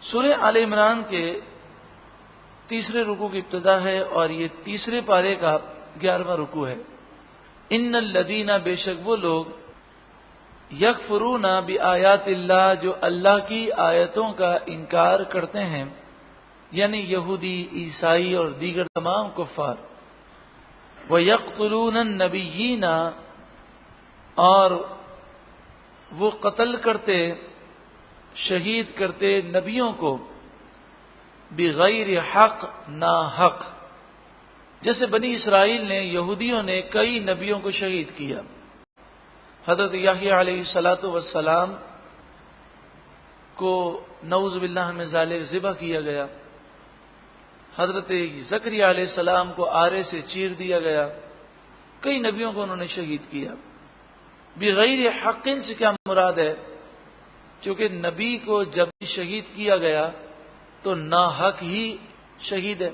سورہ آل عمران کے تیسرے رکوع کی ابتدا ہے اور یہ تیسرے پارے کا 11واں رکوع ہے۔ ان الذین، بے شک وہ لوگ، یکفرون بآیات اللہ، جو اللہ کی آیتوں کا انکار کرتے ہیں، یعنی یہودی، عیسائی اور دیگر تمام کفار، وَيَقْتُلُونَ النَّبِيِّينَ، اور وہ قتل کرتے، شہید کرتے نبیوں کو، بغیر حق، نا حق، جیسے بنی اسرائیل نے، یہودیوں نے کئی نبیوں کو شہید کیا۔ حضرت یحییٰ علیہ السلام کو نعوذ باللہ من ذالک ذبح کیا گیا، حضرت زکریا علیہ السلام کو آرے سے چیر دیا گیا، کئی نبیوں کو انہوں نے شہید کیا۔ بغیر حق سے کیا مراد ہے؟ کیونکہ نبی کو جب شہید کیا گیا تو ناحق ہی شہید ہے،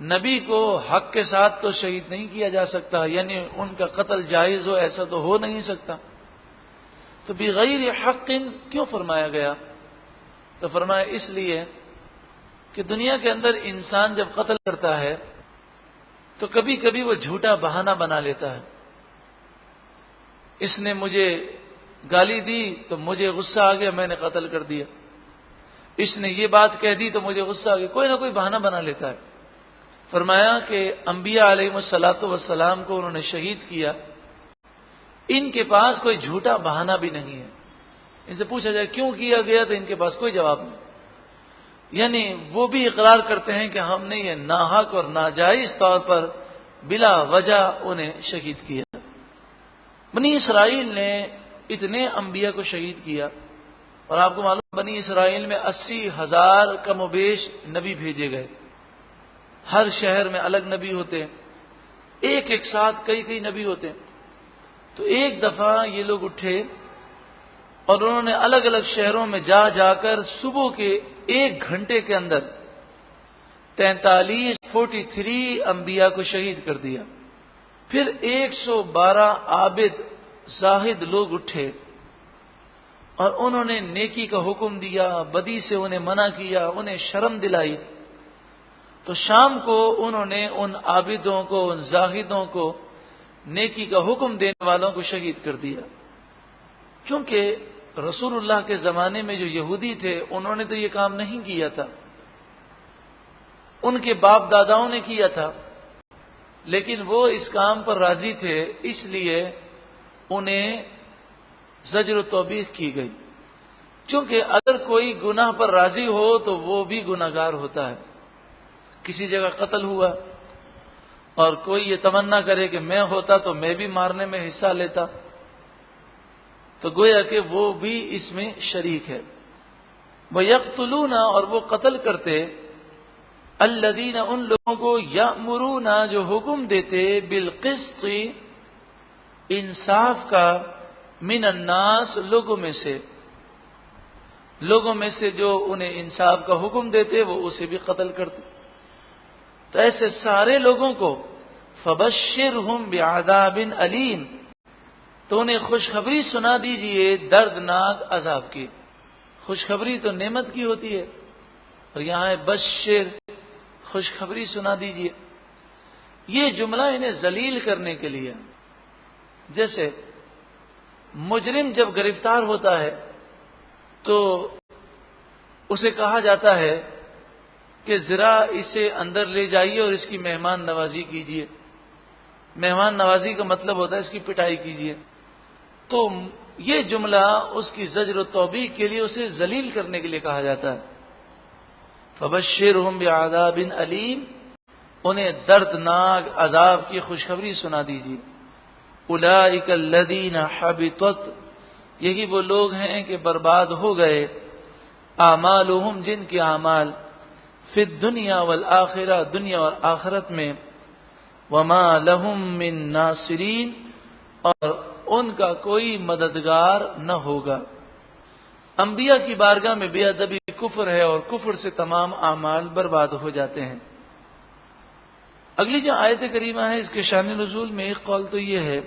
نبی کو حق کے ساتھ تو شہید نہیں کیا جا سکتا، یعنی ان کا قتل جائز ہو ایسا تو ہو نہیں سکتا۔ تو بغیر حق کیوں فرمایا گیا؟ تو فرمایا اس لیے کہ دنیا کے اندر انسان جب قتل کرتا ہے تو کبھی کبھی وہ جھوٹا بہانہ بنا لیتا ہے۔ اس نے مجھے گالی دی تو مجھے غصہ آ گیا، میں نے قتل کر دیا، اس نے یہ بات کہہ دی تو مجھے غصہ آ گیا، کوئی نہ کوئی بہانہ بنا لیتا ہے۔ فرمایا کہ انبیاء علیہ السلام کو انہوں نے شہید کیا، ان کے پاس کوئی جھوٹا بہانہ بھی نہیں ہے۔ ان سے پوچھا جائے کیوں کیا گیا تو ان کے پاس کوئی جواب نہیں، یعنی وہ بھی اقرار کرتے ہیں کہ ہم نے یہ ناحق اور ناجائز طور پر بلا وجہ انہیں شہید کیا۔ بنی اسرائیل نے اتنے انبیاء کو شہید کیا، اور آپ کو معلوم بنی اسرائیل میں 80,000 کم و بیش نبی بھیجے گئے، ہر شہر میں الگ نبی ہوتے، ایک ساتھ کئی نبی ہوتے۔ تو ایک دفعہ یہ لوگ اٹھے اور انہوں نے الگ الگ شہروں میں جا کر صبح کے 1 گھنٹے کے اندر 43 انبیاء کو شہید کر دیا۔ پھر 112 عابد زاہد لوگ اٹھے اور انہوں نے نیکی کا حکم دیا، بدی سے انہیں منع کیا، انہیں شرم دلائی۔ تو شام کو انہوں نے ان عابدوں کو، ان زاہدوں کو، نیکی کا حکم دینے والوں کو شہید کر دیا، کیونکہ رسول اللہ کے زمانے میں جو یہودی تھے انہوں نے تو یہ کام نہیں کیا تھا، ان کے باپ داداؤں نے کیا تھا، لیکن وہ اس کام پر راضی تھے، اس لیے انہیں زجر و توبیخ کی گئی، کیونکہ اگر کوئی گناہ پر راضی ہو تو وہ بھی گناہگار ہوتا ہے۔ کسی جگہ قتل ہوا اور کوئی یہ تمنا کرے کہ میں ہوتا تو میں بھی مارنے میں حصہ لیتا، تو گویا کہ وہ بھی اس میں شریک ہے۔ وَيَقْتُلُونَ، اور وہ قتل کرتے، الَّذِينَ، ان لوگوں کو، يَأْمُرُونَ، جو حکم دیتے، بِالْقِسْطِ، انصاف کا، من الناس، لوگوں میں سے جو انہیں انصاف کا حکم دیتے وہ اسے بھی قتل کرتے۔ تو ایسے سارے لوگوں کو فَبَشِّرْهُمْ بِعَذَابٍ أَلِيمٍ، تو انہیں خوشخبری سنا دیجئے دردناک عذاب کی۔ خوشخبری تو نعمت کی ہوتی ہے، اور یہاں ہے بشر، خوشخبری سنا دیجئے۔ یہ جملہ انہیں ذلیل کرنے کے لیے، جیسے مجرم جب گرفتار ہوتا ہے تو اسے کہا جاتا ہے کہ ذرا اسے اندر لے جائیے اور اس کی مہمان نوازی کیجیے۔ مہمان نوازی کا مطلب ہوتا ہے اس کی پٹائی کیجیے۔ تو یہ جملہ اس کی زجر و توبیخ کے لیے، اسے ذلیل کرنے کے لیے کہا جاتا ہے۔ فَبَشِّرْهُمْ بِعَذَابٍ أَلِيمٍ، انہیں دردناک عذاب کی خوشخبری سنا دیجیے۔ اولئک الذین حبطت، یہی وہ لوگ ہیں کہ برباد ہو گئے، اعمالہم، جن کے اعمال، فی الدنیا والآخرہ، دنیا اور آخرت میں، وما لہم من ناصرین، اور ان کا کوئی مددگار نہ ہوگا۔ انبیاء کی بارگاہ میں بے ادبی کفر ہے، اور کفر سے تمام اعمال برباد ہو جاتے ہیں۔ اگلی جو آیت کریمہ ہے اس کے شان نزول میں ایک قول تو یہ ہے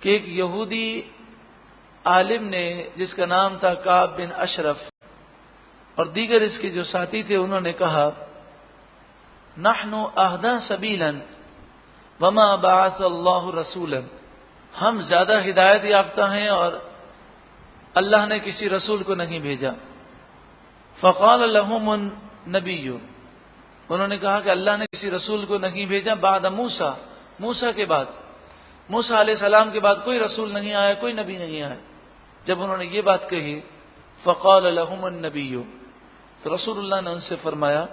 کہ ایک یہودی عالم نے، جس کا نام تھا کعب بن اشرف، اور دیگر اس کے جو ساتھی تھے انہوں نے کہا نحن اہدی سبیلا وما بعث اللہ رسولا، ہم زیادہ ہدایت یافتہ ہیں اور اللہ نے کسی رسول کو نہیں بھیجا۔ فقال لهم النبی، انہوں نے کہا کہ اللہ نے کسی رسول کو نہیں بھیجا بعد موسیٰ کے بعد، موسیٰ علیہ السلام کے بعد کوئی رسول نہیں آیا، کوئی نبی نہیں آیا۔ جب انہوں نے یہ بات کہی فقال لهم النبی، تو رسول اللہ نے ان سے فرمایا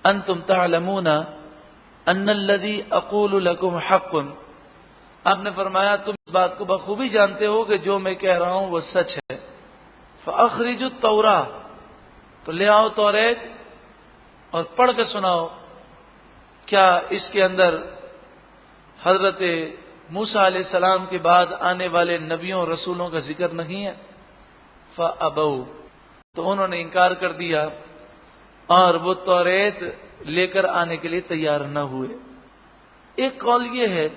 انتم تعلمون ان الذي اقول لكم حق، آپ نے فرمایا تم اس بات کو بخوبی جانتے ہو کہ جو میں کہہ رہا ہوں وہ سچ ہے۔ فاخرجوا التوراۃ، تو لے آؤ توریت اور پڑھ کے سناؤ، کیا اس کے اندر حضرت موسیٰ علیہ السلام کے بعد آنے والے نبیوں اور رسولوں کا ذکر نہیں ہے؟ فابوا، تو انہوں نے انکار کر دیا اور وہ توریت لے کر آنے کے لیے تیار نہ ہوئے۔ ایک قول یہ ہے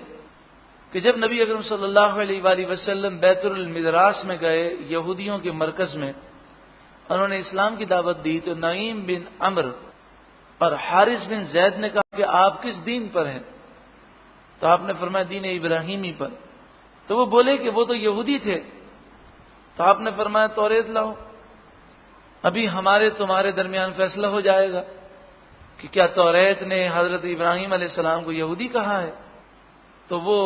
کہ جب نبی اکرم صلی اللہ علیہ وآلہ وسلم بیت المدراس میں گئے، یہودیوں کے مرکز میں، انہوں نے اسلام کی دعوت دی، تو نعیم بن عمرو اور حارث بن زید نے کہا کہ آپ کس دین پر ہیں؟ تو آپ نے فرمایا دین ابراہیمی پر۔ تو وہ بولے کہ وہ تو یہودی تھے، تو آپ نے فرمایا توریت لاؤ، ابھی ہمارے تمہارے درمیان فیصلہ ہو جائے گا کہ کیا توریت نے حضرت ابراہیم علیہ السلام کو یہودی کہا ہے؟ تو وہ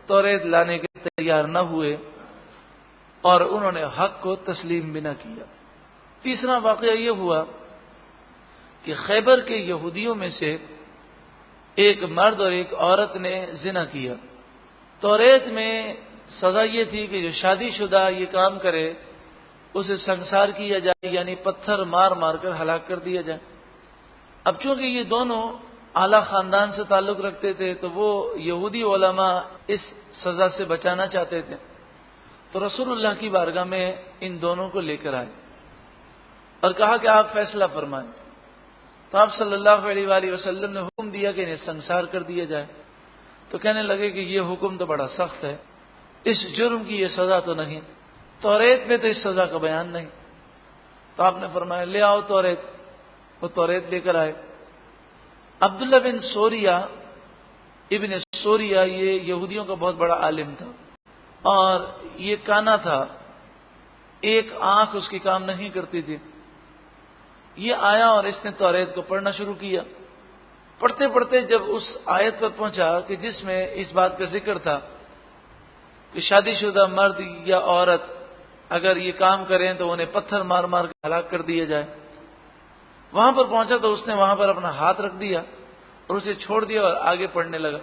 توریت لانے کے تیار نہ ہوئے اور انہوں نے حق کو تسلیم بھی نہ کیا۔ تیسرا واقعہ یہ ہوا کہ خیبر کے یہودیوں میں سے ایک مرد اور ایک عورت نے زنا کیا۔ توریت میں سزا یہ تھی کہ جو شادی شدہ یہ کام کرے اسے سنسار کیا جائے، یعنی پتھر مار مار کر ہلاک کر دیا جائے۔ اب چونکہ یہ دونوں اعلیٰ خاندان سے تعلق رکھتے تھے تو وہ یہودی علماء اس سزا سے بچانا چاہتے تھے، تو رسول اللہ کی بارگاہ میں ان دونوں کو لے کر آئے اور کہا کہ آپ فیصلہ فرمائیں۔ تو آپ صلی اللہ علیہ وآلہ وسلم نے حکم دیا کہ انہیں سنسار کر دیا جائے۔ تو کہنے لگے کہ یہ حکم تو بڑا سخت ہے، اس جرم کی یہ سزا تو نہیں، توریت میں تو اس سزا کا بیان نہیں۔ تو آپ نے فرمایا لے آؤ توریت، وہ توریت لے کر آئے۔ عبداللہ بن سوریہ ابن سوریہ یہ یہودیوں کا بہت بڑا عالم تھا اور یہ کانا تھا، ایک آنکھ اس کی کام نہیں کرتی تھی۔ یہ آیا اور اس نے توریت کو پڑھنا شروع کیا۔ پڑھتے پڑھتے جب اس آیت پر پہنچا کہ جس میں اس بات کا ذکر تھا کہ شادی شدہ مرد یا عورت اگر یہ کام کریں تو انہیں پتھر مار مار کے ہلاک کر دیا جائے، وہاں پر پہنچا تو اس نے وہاں پر اپنا ہاتھ رکھ دیا اور اسے چھوڑ دیا اور آگے پڑھنے لگا۔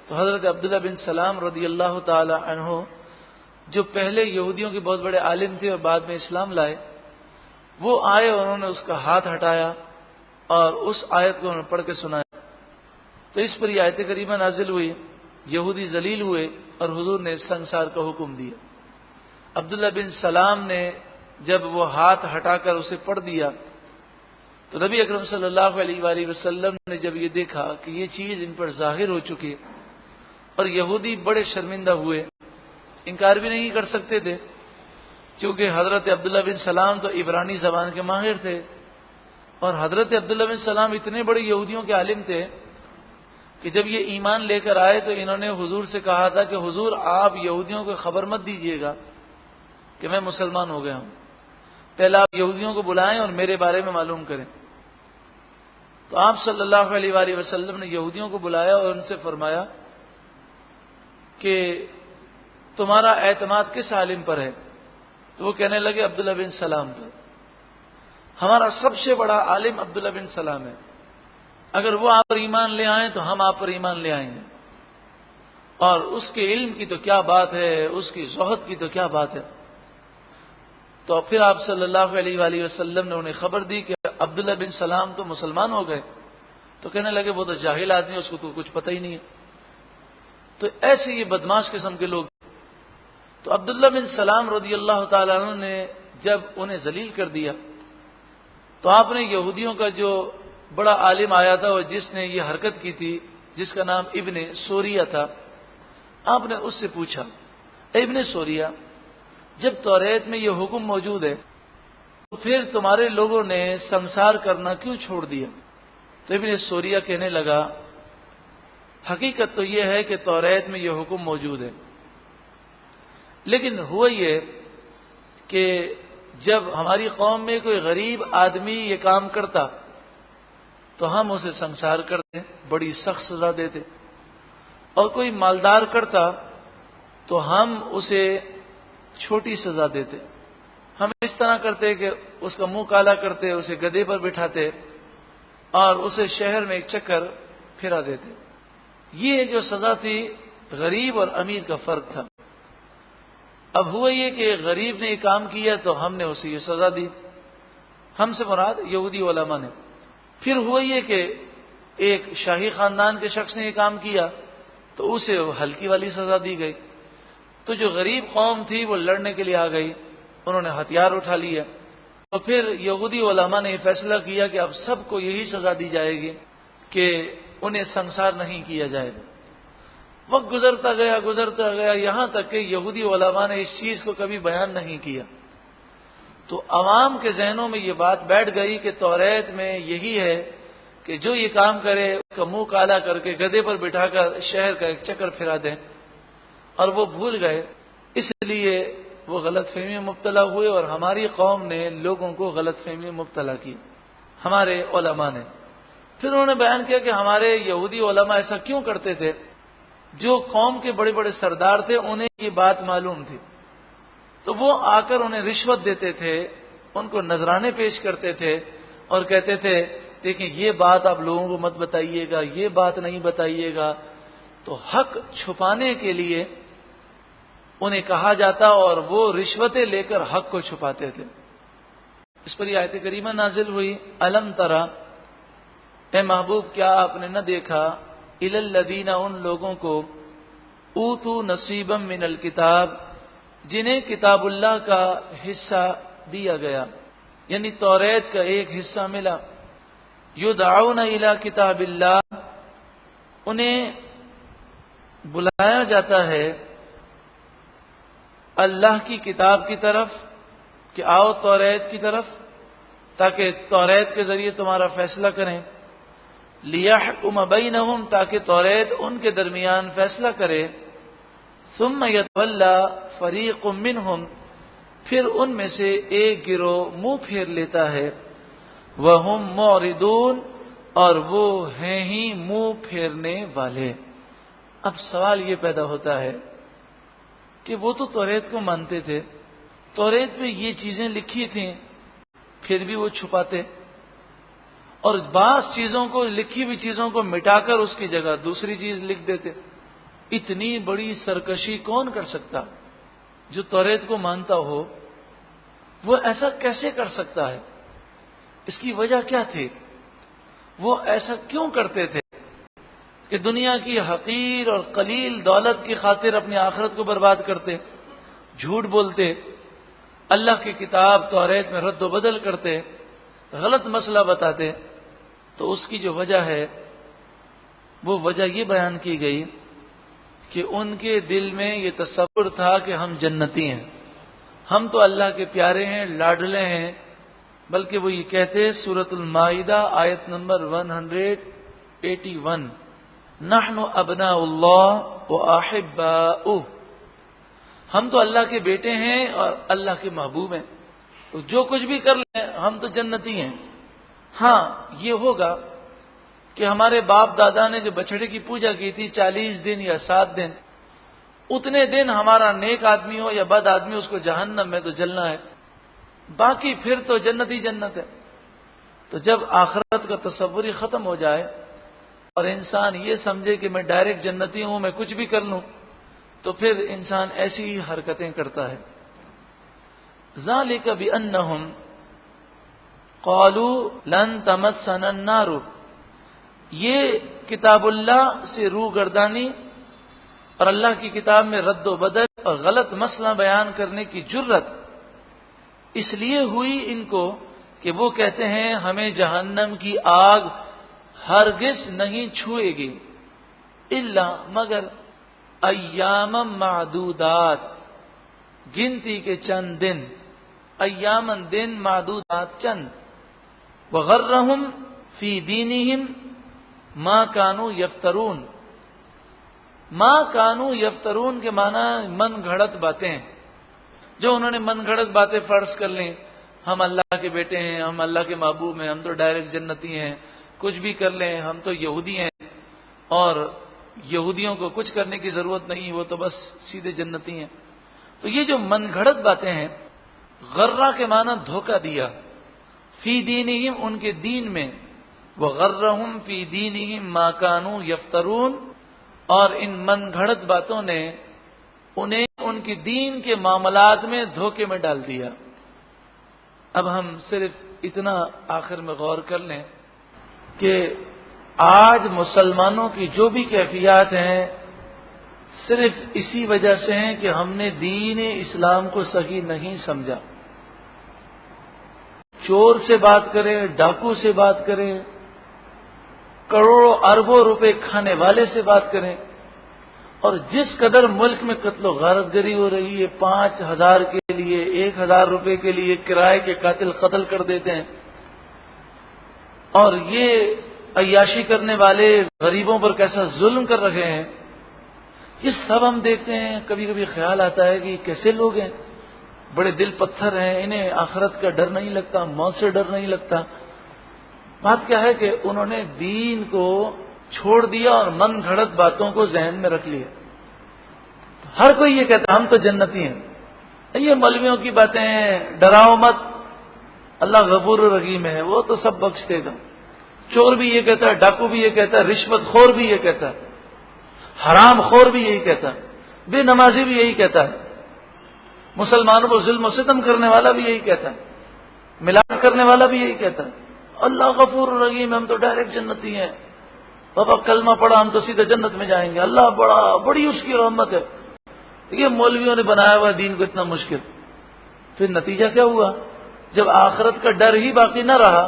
تو حضرت عبداللہ بن سلام رضی اللہ تعالی عنہ جو پہلے یہودیوں کے بہت بڑے عالم تھے اور بعد میں اسلام لائے، وہ آئے اور انہوں نے اس کا ہاتھ ہٹایا اور اس آیت کو انہوں نے پڑھ کے سنایا۔ تو اس پر یہ آیت کریمہ نازل ہوئی، یہودی ذلیل ہوئے اور حضور نے سنسار کا حکم دیا۔ عبداللہ بن سلام نے جب وہ ہاتھ ہٹا کر اسے پڑھ دیا تو نبی اکرم صلی اللہ علیہ وآلہ وسلم نے جب یہ دیکھا کہ یہ چیز ان پر ظاہر ہو چکی اور یہودی بڑے شرمندہ ہوئے، انکار بھی نہیں کر سکتے تھے کیونکہ حضرت عبداللہ بن سلام تو عبرانی زبان کے ماہر تھے اور حضرت عبداللہ بن سلام اتنے بڑے یہودیوں کے عالم تھے کہ جب یہ ایمان لے کر آئے تو انہوں نے حضور سے کہا تھا کہ حضور آپ یہودیوں کو خبر مت دیجیے گا کہ میں مسلمان ہو گیا ہوں، پہلے آپ یہودیوں کو بلائیں اور میرے بارے میں معلوم کریں۔ تو آپ صلی اللہ علیہ وآلہ وسلم نے یہودیوں کو بلایا اور ان سے فرمایا کہ تمہارا اعتماد کس عالم پر ہے؟ تو وہ کہنے لگے عبداللہ بن سلام پر۔ ہمارا سب سے بڑا عالم عبداللہ بن سلام ہے، اگر وہ آپ پر ایمان لے آئیں تو ہم آپ پر ایمان لے آئیں گے، اور اس کے علم کی تو کیا بات ہے، اس کی زہد کی تو کیا بات ہے۔ تو پھر آپ صلی اللہ علیہ وآلہ وسلم نے انہیں خبر دی کہ عبداللہ بن سلام تو مسلمان ہو گئے۔ تو کہنے لگے وہ تو جاہل آدمی، اس کو تو کچھ پتہ ہی نہیں ہے۔ تو ایسے یہ بدماش قسم کے لوگ۔ تو عبداللہ بن سلام رضی اللہ تعالیٰ عنہ نے جب انہیں ذلیل کر دیا تو آپ نے یہودیوں کا جو بڑا عالم آیا تھا اور جس نے یہ حرکت کی تھی، جس کا نام ابن سوریہ تھا، آپ نے اس سے پوچھا اے ابن سوریہ، جب توریت میں یہ حکم موجود ہے پھر تمہارے لوگوں نے سنسار کرنا کیوں چھوڑ دیا؟ تو ابن سوریہ کہنے لگا حقیقت تو یہ ہے کہ توریت میں یہ حکم موجود ہے، لیکن ہوا یہ کہ جب ہماری قوم میں کوئی غریب آدمی یہ کام کرتا تو ہم اسے سنسار کرتے، بڑی سخت سزا دیتے، اور کوئی مالدار کرتا تو ہم اسے چھوٹی سزا دیتے۔ ہم اس طرح کرتے کہ اس کا منہ کالا کرتے، اسے گدھے پر بٹھاتے اور اسے شہر میں ایک چکر پھرا دیتے۔ یہ جو سزا تھی غریب اور امیر کا فرق تھا۔ اب ہوا یہ کہ غریب نے یہ کام کیا تو ہم نے اسے یہ سزا دی، ہم سے مراد یہودی علماء نے۔ پھر ہوا یہ کہ ایک شاہی خاندان کے شخص نے یہ کام کیا تو اسے ہلکی والی سزا دی گئی۔ تو جو غریب قوم تھی وہ لڑنے کے لیے آ گئی، انہوں نے ہتھیار اٹھا لیا، تو پھر یہودی علماء نے یہ فیصلہ کیا کہ اب سب کو یہی سزا دی جائے گی کہ انہیں سنسار نہیں کیا جائے گا۔ وقت گزرتا گیا یہاں تک کہ یہودی علماء نے اس چیز کو کبھی بیان نہیں کیا، تو عوام کے ذہنوں میں یہ بات بیٹھ گئی کہ توریت میں یہی ہے کہ جو یہ کام کرے اس کا منہ کالا کر کے گدھے پر بٹھا کر شہر کا ایک چکر پھرا دیں، اور وہ بھول گئے، اس لیے وہ غلط فہمی میں مبتلا ہوئے اور ہماری قوم نے لوگوں کو غلط فہمی میں مبتلا کی، ہمارے علماء نے۔ پھر انہوں نے بیان کیا کہ ہمارے یہودی علماء ایسا کیوں کرتے تھے؟ جو قوم کے بڑے بڑے سردار تھے انہیں یہ بات معلوم تھی، تو وہ آ کر انہیں رشوت دیتے تھے، ان کو نذرانے پیش کرتے تھے اور کہتے تھے دیکھیں یہ بات آپ لوگوں کو مت بتائیے گا، یہ بات نہیں بتائیے گا۔ تو حق چھپانے کے لیے انہیں کہا جاتا اور وہ رشوتیں لے کر حق کو چھپاتے تھے۔ اس پر یہ آیت کریمہ نازل ہوئی، الم ترى، اے محبوب کیا آپ نے نہ دیکھا، الی الذین، ان لوگوں کو، اوتوا نصیبا من الکتاب، جنہیں کتاب اللہ کا حصہ دیا گیا، یعنی توریت کا ایک حصہ ملا، یدعون الی کتاب اللہ، انہیں بلایا جاتا ہے اللہ کی کتاب کی طرف کہ آؤ توریت کی طرف، تاکہ توریت کے ذریعے تمہارا فیصلہ کریں، لیحکم بینہم، تاکہ توریت ان کے درمیان فیصلہ کرے، ثم یتولی فریق منہم، پھر ان میں سے ایک گروہ منہ پھیر لیتا ہے، وہم معرضون، اور وہ ہیں ہی منہ پھیرنے والے۔ اب سوال یہ پیدا ہوتا ہے کہ وہ تو توریت کو مانتے تھے، توریت میں یہ چیزیں لکھی تھیں، پھر بھی وہ چھپاتے، اور بعض چیزوں کو، لکھی ہوئی چیزوں کو مٹا کر اس کی جگہ دوسری چیز لکھ دیتے۔ اتنی بڑی سرکشی کون کر سکتا؟ جو توریت کو مانتا ہو وہ ایسا کیسے کر سکتا ہے؟ اس کی وجہ کیا تھی؟ وہ ایسا کیوں کرتے تھے کہ دنیا کی حقیر اور قلیل دولت کی خاطر اپنی آخرت کو برباد کرتے، جھوٹ بولتے، اللہ کی کتاب توریت میں رد و بدل کرتے، غلط مسئلہ بتاتے؟ تو اس کی جو وجہ ہے وہ وجہ یہ بیان کی گئی کہ ان کے دل میں یہ تصور تھا کہ ہم جنتی ہیں، ہم تو اللہ کے پیارے ہیں، لاڈلے ہیں، بلکہ وہ یہ کہتے سورۃ المائدہ آیت نمبر 181، نحن ابناء اللہ واحباؤہ، ہم تو اللہ کے بیٹے ہیں اور اللہ کے محبوب ہیں، تو جو کچھ بھی کر لیں ہم تو جنتی ہیں۔ ہاں یہ ہوگا کہ ہمارے باپ دادا نے جو بچڑے کی پوجا کی تھی 40 دن یا 7 دن، اتنے دن ہمارا نیک آدمی ہو یا بد آدمی اس کو جہنم میں تو جلنا ہے، باقی پھر تو جنت ہی جنت ہے۔ تو جب آخرت کا تصور ہی ختم ہو جائے اور انسان یہ سمجھے کہ میں ڈائریکٹ جنتی ہوں، میں کچھ بھی کر لوں، تو پھر انسان ایسی ہی حرکتیں کرتا ہے۔ ذالک بأنہم قالوا لن تمسنا النار، یہ کتاب اللہ سے روگردانی اور اللہ کی کتاب میں رد و بدل اور غلط مسئلہ بیان کرنے کی جرت اس لیے ہوئی ان کو کہ وہ کہتے ہیں ہمیں جہنم کی آگ ہرگز نہیں چھوئے گی، الا مگر ایام معدودات، گنتی کے چند دن، ایامن دن معدودات چند، وغرہم فی دینہم ما کانوا یفترون۔ ما کانوا یفترون کے معنی من گھڑت باتیں، جو انہوں نے من گھڑت باتیں فرض کر لیں، ہم اللہ کے بیٹے ہیں، ہم اللہ کے محبوب ہیں، ہم تو ڈائریکٹ جنتی ہیں، کچھ بھی کر لیں، ہم تو یہودی ہیں اور یہودیوں کو کچھ کرنے کی ضرورت نہیں، وہ تو بس سیدھے جنتی ہیں۔ تو یہ جو من گھڑت باتیں ہیں، غرہ کے معنی دھوکہ دیا، فی دینہم ان کے دین میں، وغرہم فی دینہم ما کانوا یفترون، اور ان من گھڑت باتوں نے انہیں ان کی دین کے معاملات میں دھوکے میں ڈال دیا۔ اب ہم صرف اتنا آخر میں غور کر لیں کہ آج مسلمانوں کی جو بھی کیفیات ہیں صرف اسی وجہ سے ہیں کہ ہم نے دین اسلام کو صحیح نہیں سمجھا۔ چور سے بات کریں، ڈاکو سے بات کریں، کروڑوں اربوں روپے کھانے والے سے بات کریں، اور جس قدر ملک میں قتل و غارت گری ہو رہی ہے، 5,000 کے لیے 1,000 روپے کے لیے کرائے کے قاتل قتل کر دیتے ہیں، اور یہ عیاشی کرنے والے غریبوں پر کیسا ظلم کر رہے ہیں، یہ سب ہم دیکھتے ہیں۔ کبھی کبھی خیال آتا ہے کہ یہ کیسے لوگ ہیں، بڑے دل پتھر ہیں، انہیں آخرت کا ڈر نہیں لگتا، موت سے ڈر نہیں لگتا۔ بات کیا ہے کہ انہوں نے دین کو چھوڑ دیا اور من گھڑت باتوں کو ذہن میں رکھ لیا۔ ہر کوئی یہ کہتا ہم تو جنتی ہیں، یہ مولویوں کی باتیں ہیں، ڈراؤ مت، اللہ غفور رحیم ہے، وہ تو سب بخش دے گا۔ چور بھی یہ کہتا ہے، ڈاکو بھی یہ کہتا ہے، رشوت خور بھی یہ کہتا ہے، حرام خور بھی یہی کہتا ہے، بے نمازی بھی یہی کہتا ہے، مسلمانوں کو ظلم و ستم کرنے والا بھی یہی کہتا ہے، ملاپ کرنے والا بھی یہی کہتا ہے، اللہ غفور رحیم، ہم تو ڈائریکٹ جنتی ہیں، بابا کلمہ پڑھا ہم تو سیدھے جنت میں جائیں گے، اللہ بڑی اس کی رحمت ہے۔ یہ مولویوں نے بنایا ہوا دین کو اتنا مشکل، پھر نتیجہ کیا ہوا؟ جب آخرت کا ڈر ہی باقی نہ رہا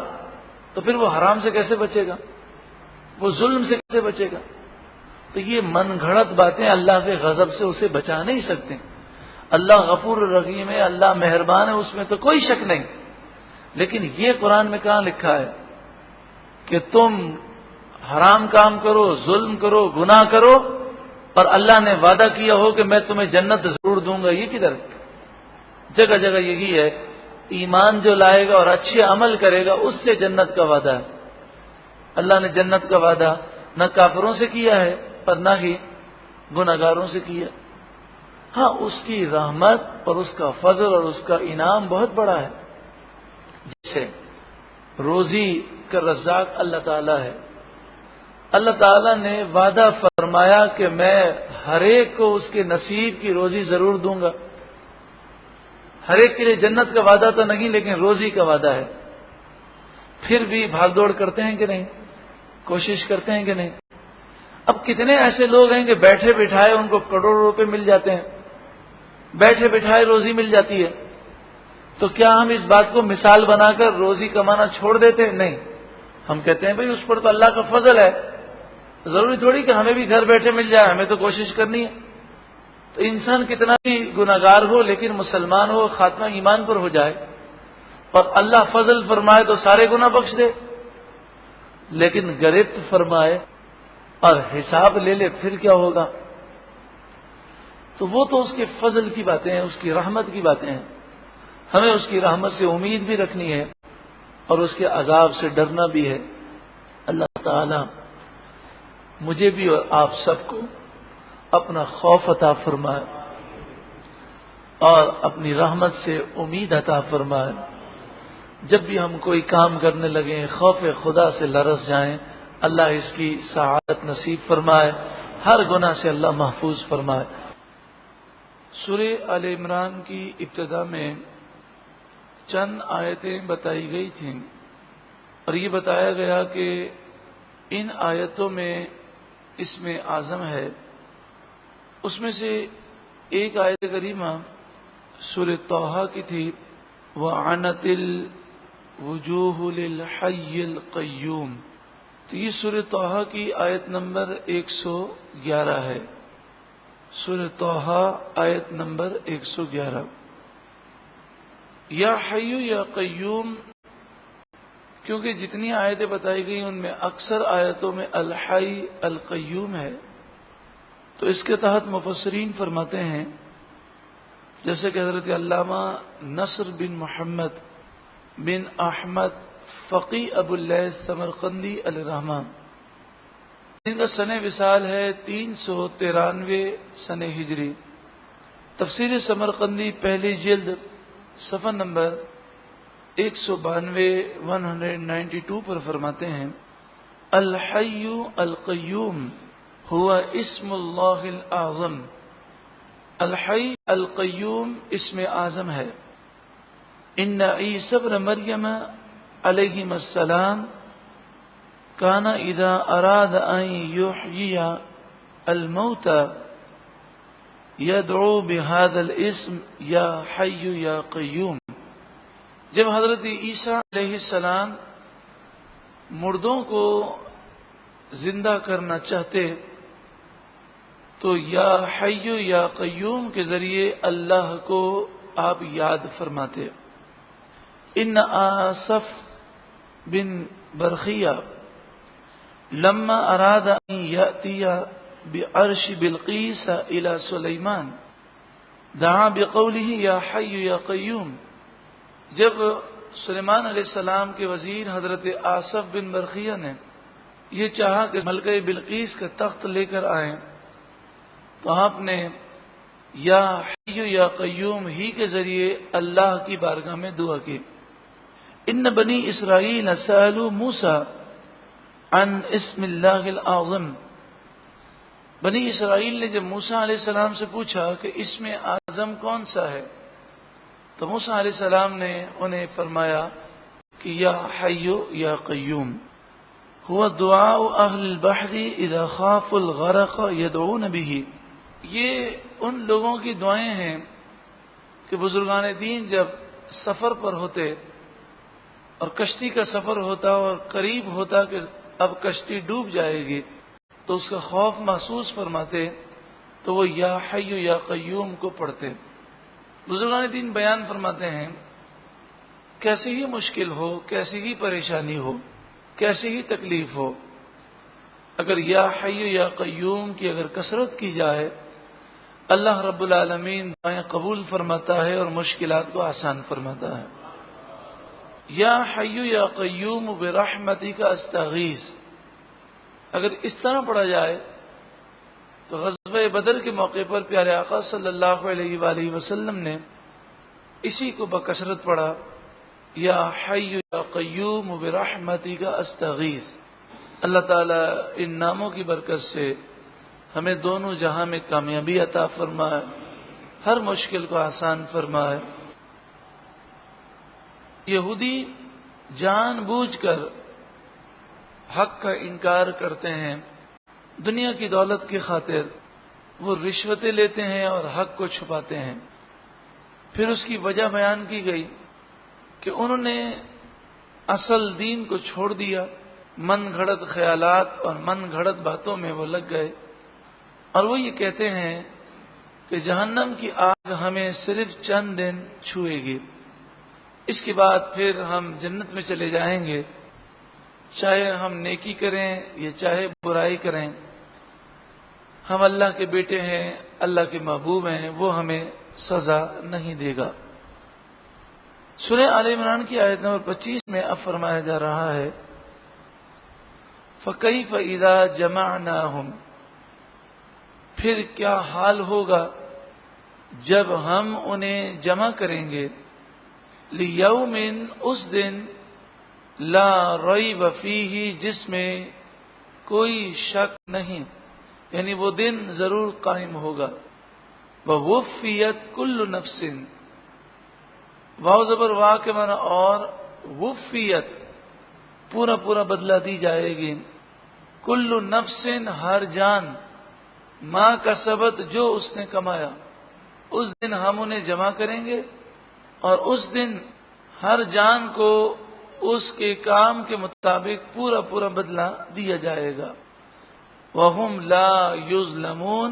تو پھر وہ حرام سے کیسے بچے گا، وہ ظلم سے کیسے بچے گا؟ تو یہ من گھڑت باتیں اللہ کے غضب سے اسے بچا نہیں سکتے۔ اللہ غفور رحیم ہے، اللہ مہربان ہے، اس میں تو کوئی شک نہیں، لیکن یہ قرآن میں کہاں لکھا ہے کہ تم حرام کام کرو، ظلم کرو، گناہ کرو اور اللہ نے وعدہ کیا ہو کہ میں تمہیں جنت ضرور دوں گا؟ یہ کدھر؟ جگہ جگہ یہی ہے، ایمان جو لائے گا اور اچھے عمل کرے گا اس سے جنت کا وعدہ ہے۔ اللہ نے جنت کا وعدہ نہ کافروں سے کیا ہے اور نہ ہی گناہگاروں سے کیا۔ ہاں، اس کی رحمت اور اس کا فضل اور اس کا انعام بہت بڑا ہے، جیسے روزی کا رزاق اللہ تعالیٰ ہے۔ اللہ تعالیٰ نے وعدہ فرمایا کہ میں ہر ایک کو اس کے نصیب کی روزی ضرور دوں گا۔ ہر ایک کے لیے جنت کا وعدہ تو نہیں، لیکن روزی کا وعدہ ہے۔ پھر بھی بھاگ دوڑ کرتے ہیں کہ نہیں؟ کوشش کرتے ہیں کہ نہیں؟ اب کتنے ایسے لوگ ہیں کہ بیٹھے بٹھائے ان کو کروڑوں روپے مل جاتے ہیں، بیٹھے بٹھائے روزی مل جاتی ہے، تو کیا ہم اس بات کو مثال بنا کر روزی کمانا چھوڑ دیتے؟ نہیں، ہم کہتے ہیں بھئی اس پر تو اللہ کا فضل ہے، ضروری تھوڑی کہ ہمیں بھی گھر بیٹھے مل جائے، ہمیں تو کوشش کرنی ہے۔ تو انسان کتنا بھی گناہگار ہو لیکن مسلمان ہو، خاتمہ ایمان پر ہو جائے اور اللہ فضل فرمائے تو سارے گناہ بخش دے، لیکن گرفت فرمائے اور حساب لے لے پھر کیا ہوگا؟ تو وہ تو اس کے فضل کی باتیں ہیں، اس کی رحمت کی باتیں ہیں۔ ہمیں اس کی رحمت سے امید بھی رکھنی ہے اور اس کے عذاب سے ڈرنا بھی ہے۔ اللہ تعالی مجھے بھی اور آپ سب کو اپنا خوف عطا فرمائے اور اپنی رحمت سے امید عطا فرمائے۔ جب بھی ہم کوئی کام کرنے لگیں خوف خدا سے لرز جائیں، اللہ اس کی سعادت نصیب فرمائے، ہر گناہ سے اللہ محفوظ فرمائے۔ سورہ آل عمران کی ابتدا میں چند آیتیں بتائی گئی تھیں اور یہ بتایا گیا کہ ان آیتوں میں اسم اعظم ہے۔ اس میں سے ایک آیت کریمہ سورہ طٰہٰ کی تھی، وَعَنَتِ الْوُجُوهُ لِلْحَيِّ الْقَيُّومِ، تو یہ سورہ طٰہٰ کی آیت نمبر 111 ہے۔ سورہ طٰہٰ آیت نمبر 111۔ یا حیو یا قیوم، کیونکہ جتنی آیتیں بتائی گئی ان میں اکثر آیتوں میں الحی القیوم ہے، تو اس کے تحت مفسرین فرماتے ہیں جیسے کہ حضرت علامہ نصر بن محمد بن احمد فقی ابو اللیث سمرقندی علیہ الرحمہ، ان کا سن وصال ہے 393 سن ہجری، تفسیر سمرقندی پہلی جلد صفحہ نمبر 192 پر فرماتے ہیں الحی القیوم ہوا اسم اللہ الاعظم، الحی القیوم اسم اعظم ہے۔ ان عیسی ابن مریم علیہ السلام کان اذا اراد ان یحیی الموتى یدعو بهذا الاسم یا حی یا قیوم، جب حضرت عیسیٰ علیہ السلام مردوں کو زندہ کرنا چاہتے تو یا حی یا قیوم کے ذریعے اللہ کو آپ یاد فرماتے۔ ان آصف بن برخیہ لما اراد ان یأتی بعرش بلقیس الى سلیمان دعا بقوله یا حی یا قیوم، جب سلیمان علیہ السلام کے وزیر حضرت آصف بن برخیہ نے یہ چاہا کہ ملکہ بلقیس کا تخت لے کر آئیں تو آپ نے یا حی یا قیوم ہی کے ذریعے اللہ کی بارگاہ میں دعا کی۔ ان بنی اسرائیل سألوا موسیٰ عن اسم اللہ الاعظم، بنی اسرائیل نے جب موسیٰ علیہ السلام سے پوچھا کہ اسم اعظم کون سا ہے تو موسیٰ علیہ السلام نے انہیں فرمایا کہ یا حی یا قیوم ہوا دعاء اہل البحر اذا خافوا الغرق یدعون به، یہ ان لوگوں کی دعائیں ہیں کہ بزرگان دین جب سفر پر ہوتے اور کشتی کا سفر ہوتا اور قریب ہوتا کہ اب کشتی ڈوب جائے گی تو اس کا خوف محسوس فرماتے تو وہ یا حی یا قیوم کو پڑھتے۔ بزرگان دین بیان فرماتے ہیں کیسی ہی مشکل ہو، کیسی ہی پریشانی ہو، کیسی ہی تکلیف ہو، اگر یا حی یا قیوم کی اگر کثرت کی جائے اللہ رب العالمین دعائیں قبول فرماتا ہے اور مشکلات کو آسان فرماتا ہے۔ یا حی یا قیوم برحمتک استغیث، اگر اس طرح پڑھا جائے تو غزوہ بدر کے موقع پر پیارے آقا صلی اللہ علیہ وآلہ وسلم نے اسی کو بکثرت پڑھا، یا حی یا قیوم برحمتک استغیث۔ اللہ تعالیٰ ان ناموں کی برکت سے ہمیں دونوں جہاں میں کامیابی عطا فرمائے، ہر مشکل کو آسان فرمائے۔ یہودی جان بوجھ کر حق کا انکار کرتے ہیں، دنیا کی دولت کی خاطر وہ رشوتیں لیتے ہیں اور حق کو چھپاتے ہیں۔ پھر اس کی وجہ بیان کی گئی کہ انہوں نے اصل دین کو چھوڑ دیا، من گھڑت خیالات اور من گھڑت باتوں میں وہ لگ گئے، اور وہ یہ کہتے ہیں کہ جہنم کی آگ ہمیں صرف چند دن چھوئے گی، اس کے بعد پھر ہم جنت میں چلے جائیں گے، چاہے ہم نیکی کریں یا چاہے برائی کریں، ہم اللہ کے بیٹے ہیں، اللہ کے محبوب ہیں، وہ ہمیں سزا نہیں دے گا۔ سورہ آل عمران کی آیت نمبر 25 میں اب فرمایا جا رہا ہے فَكَيْفَ إِذَا جَمَعْنَاهُمْ، پھر کیا حال ہوگا جب ہم انہیں جمع کریں گے، لِيَوْمٍ، اس دن، لا ریب فیہ، جس میں کوئی شک نہیں، یعنی وہ دن ضرور قائم ہوگا۔ وَوُفِّيَتْ كُلُّ نَفْسٍ، واو زبر وا کے معنی اور، وفیت پورا پورا بدلہ دی جائے گی، کل نفس ہر جان، ما کسبت جو اس نے کمایا، اس دن ہم انہیں جمع کریں گے اور اس دن ہر جان کو اس کے کام کے مطابق پورا پورا بدلہ دیا جائے گا۔ وَهُمْ لَا يُظْلَمُونَ،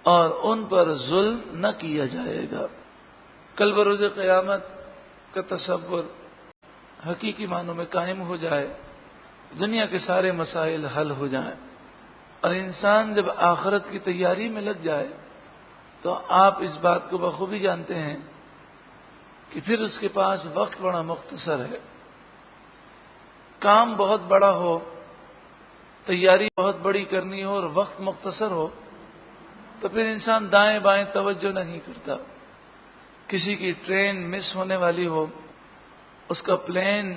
اور ان پر ظلم نہ کیا جائے گا۔ کل بروز قیامت کا تصور حقیقی معنوں میں قائم ہو جائے، دنیا کے سارے مسائل حل ہو جائیں، اور انسان جب آخرت کی تیاری میں لگ جائے تو آپ اس بات کو بخوبی جانتے ہیں کہ پھر اس کے پاس وقت بڑا مختصر ہے۔ کام بہت بڑا ہو، تیاری بہت بڑی کرنی ہو اور وقت مختصر ہو تو پھر انسان دائیں بائیں توجہ نہیں کرتا۔ کسی کی ٹرین مس ہونے والی ہو، اس کا پلین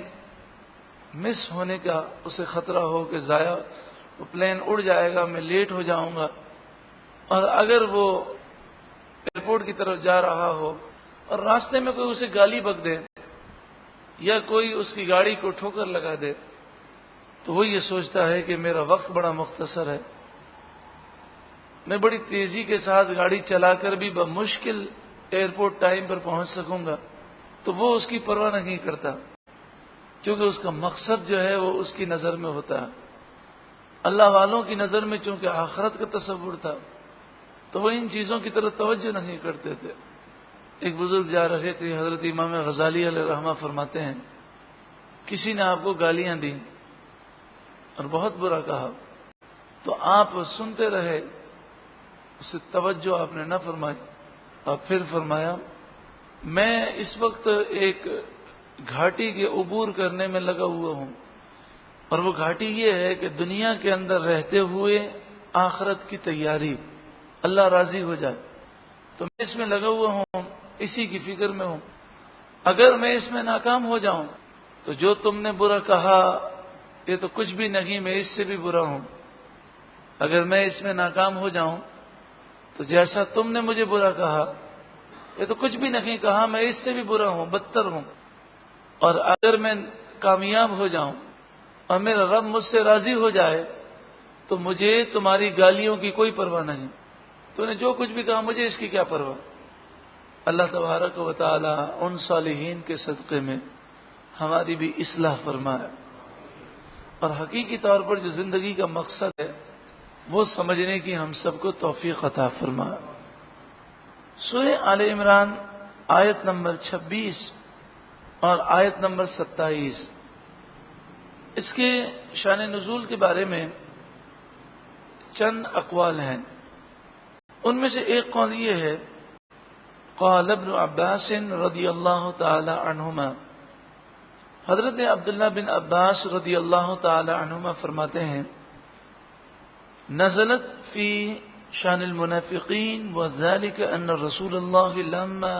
مس ہونے کا اسے خطرہ ہو کہ ضائع وہ پلین اڑ جائے گا، میں لیٹ ہو جاؤں گا، اور اگر وہ ایئرپورٹ کی طرف جا رہا ہو اور راستے میں کوئی اسے گالی بک دے یا کوئی اس کی گاڑی کو ٹھوکر لگا دے تو وہ یہ سوچتا ہے کہ میرا وقت بڑا مختصر ہے، میں بڑی تیزی کے ساتھ گاڑی چلا کر بھی بمشکل ایئرپورٹ ٹائم پر پہنچ سکوں گا، تو وہ اس کی پرواہ نہیں کرتا، کیونکہ اس کا مقصد جو ہے وہ اس کی نظر میں ہوتا ہے۔ اللہ والوں کی نظر میں چونکہ آخرت کا تصور تھا تو وہ ان چیزوں کی طرف توجہ نہیں کرتے تھے۔ ایک بزرگ جا رہے تھے، حضرت امام غزالی علیہ رحمہ فرماتے ہیں کسی نے آپ کو گالیاں دی اور بہت برا کہا تو آپ سنتے رہے، اسے توجہ آپ نے نہ فرمائی، اور پھر فرمایا میں اس وقت ایک گھاٹی کے عبور کرنے میں لگا ہوا ہوں، اور وہ گھاٹی یہ ہے کہ دنیا کے اندر رہتے ہوئے آخرت کی تیاری، اللہ راضی ہو جائے، تو میں اس میں لگا ہوا ہوں، اسی کی فکر میں ہوں۔ اگر میں اس میں ناکام ہو جاؤں تو جو تم نے برا کہا یہ تو کچھ بھی نہیں، میں اس سے بھی برا ہوں۔ اگر میں اس میں ناکام ہو جاؤں تو جیسا تم نے مجھے برا کہا یہ تو کچھ بھی نہیں کہا، میں اس سے بھی برا ہوں، بدتر ہوں۔ اور اگر میں کامیاب ہو جاؤں اور میرا رب مجھ سے راضی ہو جائے تو مجھے تمہاری گالیوں کی کوئی پرواہ نہیں، تو نے جو کچھ بھی کہا مجھے اس کی کیا پرواہ۔ اللہ تبارک و تعالی ان صالحین کے صدقے میں ہماری بھی اصلاح فرمائے، اور حقیقی طور پر جو زندگی کا مقصد ہے وہ سمجھنے کی ہم سب کو توفیق عطا فرمائے۔ سورہ آل عمران آیت نمبر 26 اور آیت نمبر 27، اس کے شان نزول کے بارے میں چند اقوال ہیں۔ ان میں سے ایک قول یہ ہے، قال ابن عباس رضی اللہ تعالی عنہما، حضرت عبداللہ بن عباس رضی اللہ تعالی عنہما فرماتے ہیں نزلت فی شان المنافقین وذلك ان رسول اللہ لما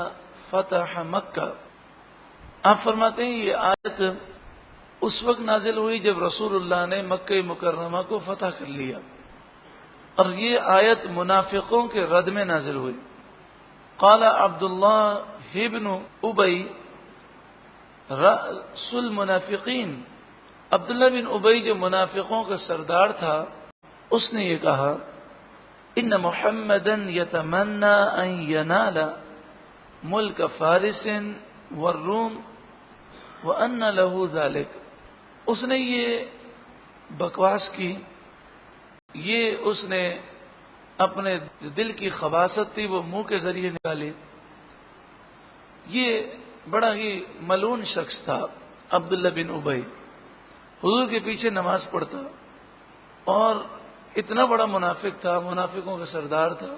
فتح مکہ۔ آپ فرماتے ہیں یہ آیت اس وقت نازل ہوئی جب رسول اللہ نے مکہ مکرمہ کو فتح کر لیا، اور یہ آیت منافقوں کے رد میں نازل ہوئی۔ قال عبداللہ ابن ابی رأس المنافقین، عبداللہ بن ابی جو منافقوں کا سردار تھا، اس نے یہ کہا ان محمدا یتمنى ان ینال ملک فارس والروم وان له ذلك۔ اس نے یہ بکواس کی، یہ اس نے اپنے دل کی خباثت تھی وہ منہ کے ذریعے نکالی۔ یہ بڑا ہی ملعون شخص تھا عبداللہ بن ابی، حضور کے پیچھے نماز پڑھتا اور اتنا بڑا منافق تھا، منافقوں کا سردار تھا۔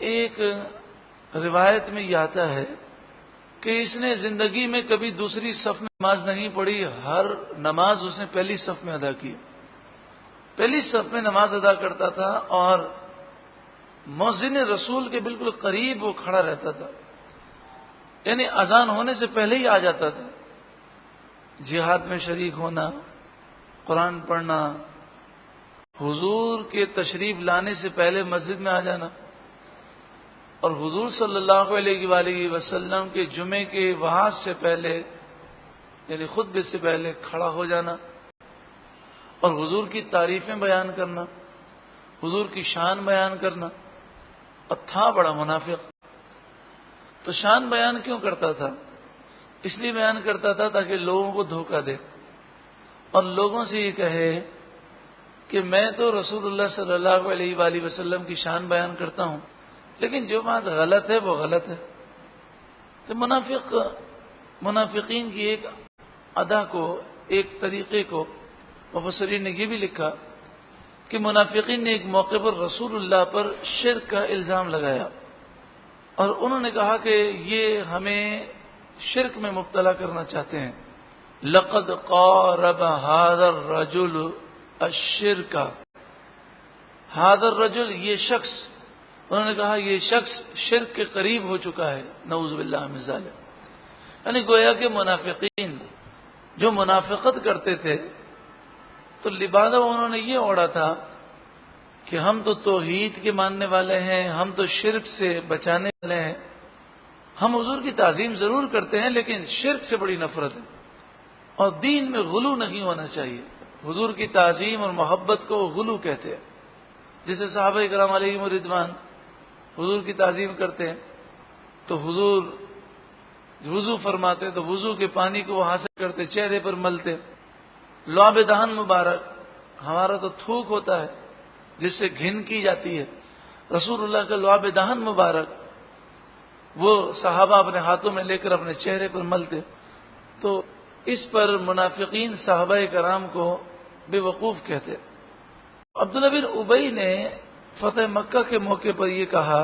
ایک روایت میں یہ آتا ہے کہ اس نے زندگی میں کبھی دوسری صف میں نماز نہیں پڑھی، ہر نماز اس نے پہلی صف میں ادا کی، پہلی صف میں نماز ادا کرتا تھا، اور مؤذن رسول کے بالکل قریب وہ کھڑا رہتا تھا، یعنی اذان ہونے سے پہلے ہی آ جاتا تھا۔ جہاد میں شریک ہونا، قرآن پڑھنا، حضور کے تشریف لانے سے پہلے مسجد میں آ جانا، اور حضور صلی اللہ علیہ وآلہ وسلم کے جمعے کے وعظ سے پہلے یعنی خطبے سے پہلے کھڑا ہو جانا، اور حضور کی تعریفیں بیان کرنا، حضور کی شان بیان کرنا۔ اور تھا بڑا منافق، تو شان بیان کیوں کرتا تھا؟ اس لیے بیان کرتا تھا تاکہ لوگوں کو دھوکہ دے اور لوگوں سے یہ کہے کہ میں تو رسول اللہ صلی اللہ علیہ وآلہ وسلم کی شان بیان کرتا ہوں، لیکن جو بات غلط ہے وہ غلط ہے، تو منافقین کی ایک ادا کو، ایک طریقے کو مفسرین نے یہ بھی لکھا کہ منافقین نے ایک موقع پر رسول اللہ پر شرک کا الزام لگایا اور انہوں نے کہا کہ یہ ہمیں شرک میں مبتلا کرنا چاہتے ہیں. لقد قارب هذا الرجل الشرک، هذا الرجل، یہ شخص، انہوں نے کہا یہ شخص شرک کے قریب ہو چکا ہے، نعوذ باللہ من ذالک. یعنی گویا کہ منافقین جو منافقت کرتے تھے تو لبادہ انہوں نے یہ اوڑا تھا کہ ہم تو توحید کے ماننے والے ہیں، ہم تو شرک سے بچانے والے ہیں، ہم حضور کی تعظیم ضرور کرتے ہیں لیکن شرک سے بڑی نفرت ہے اور دین میں غلو نہیں ہونا چاہیے. حضور کی تعظیم اور محبت کو غلو کہتے ہیں. جیسے صحابہ کرام علیہم رضوان حضور کی تعظیم کرتے ہیں تو حضور وضو فرماتے تو وضو کے پانی کو وہ حاصل کرتے، چہرے پر ملتے. لعاب دہن مبارک، ہمارا تو تھوک ہوتا ہے جس سے گھن کی جاتی ہے، رسول اللہ کا لعاب دہن مبارک وہ صحابہ اپنے ہاتھوں میں لے کر اپنے چہرے پر ملتے. تو اس پر منافقین صحابہ کرام کو بے وقوف کہتے. عبداللہ بن ابی نے فتح مکہ کے موقع پر یہ کہا،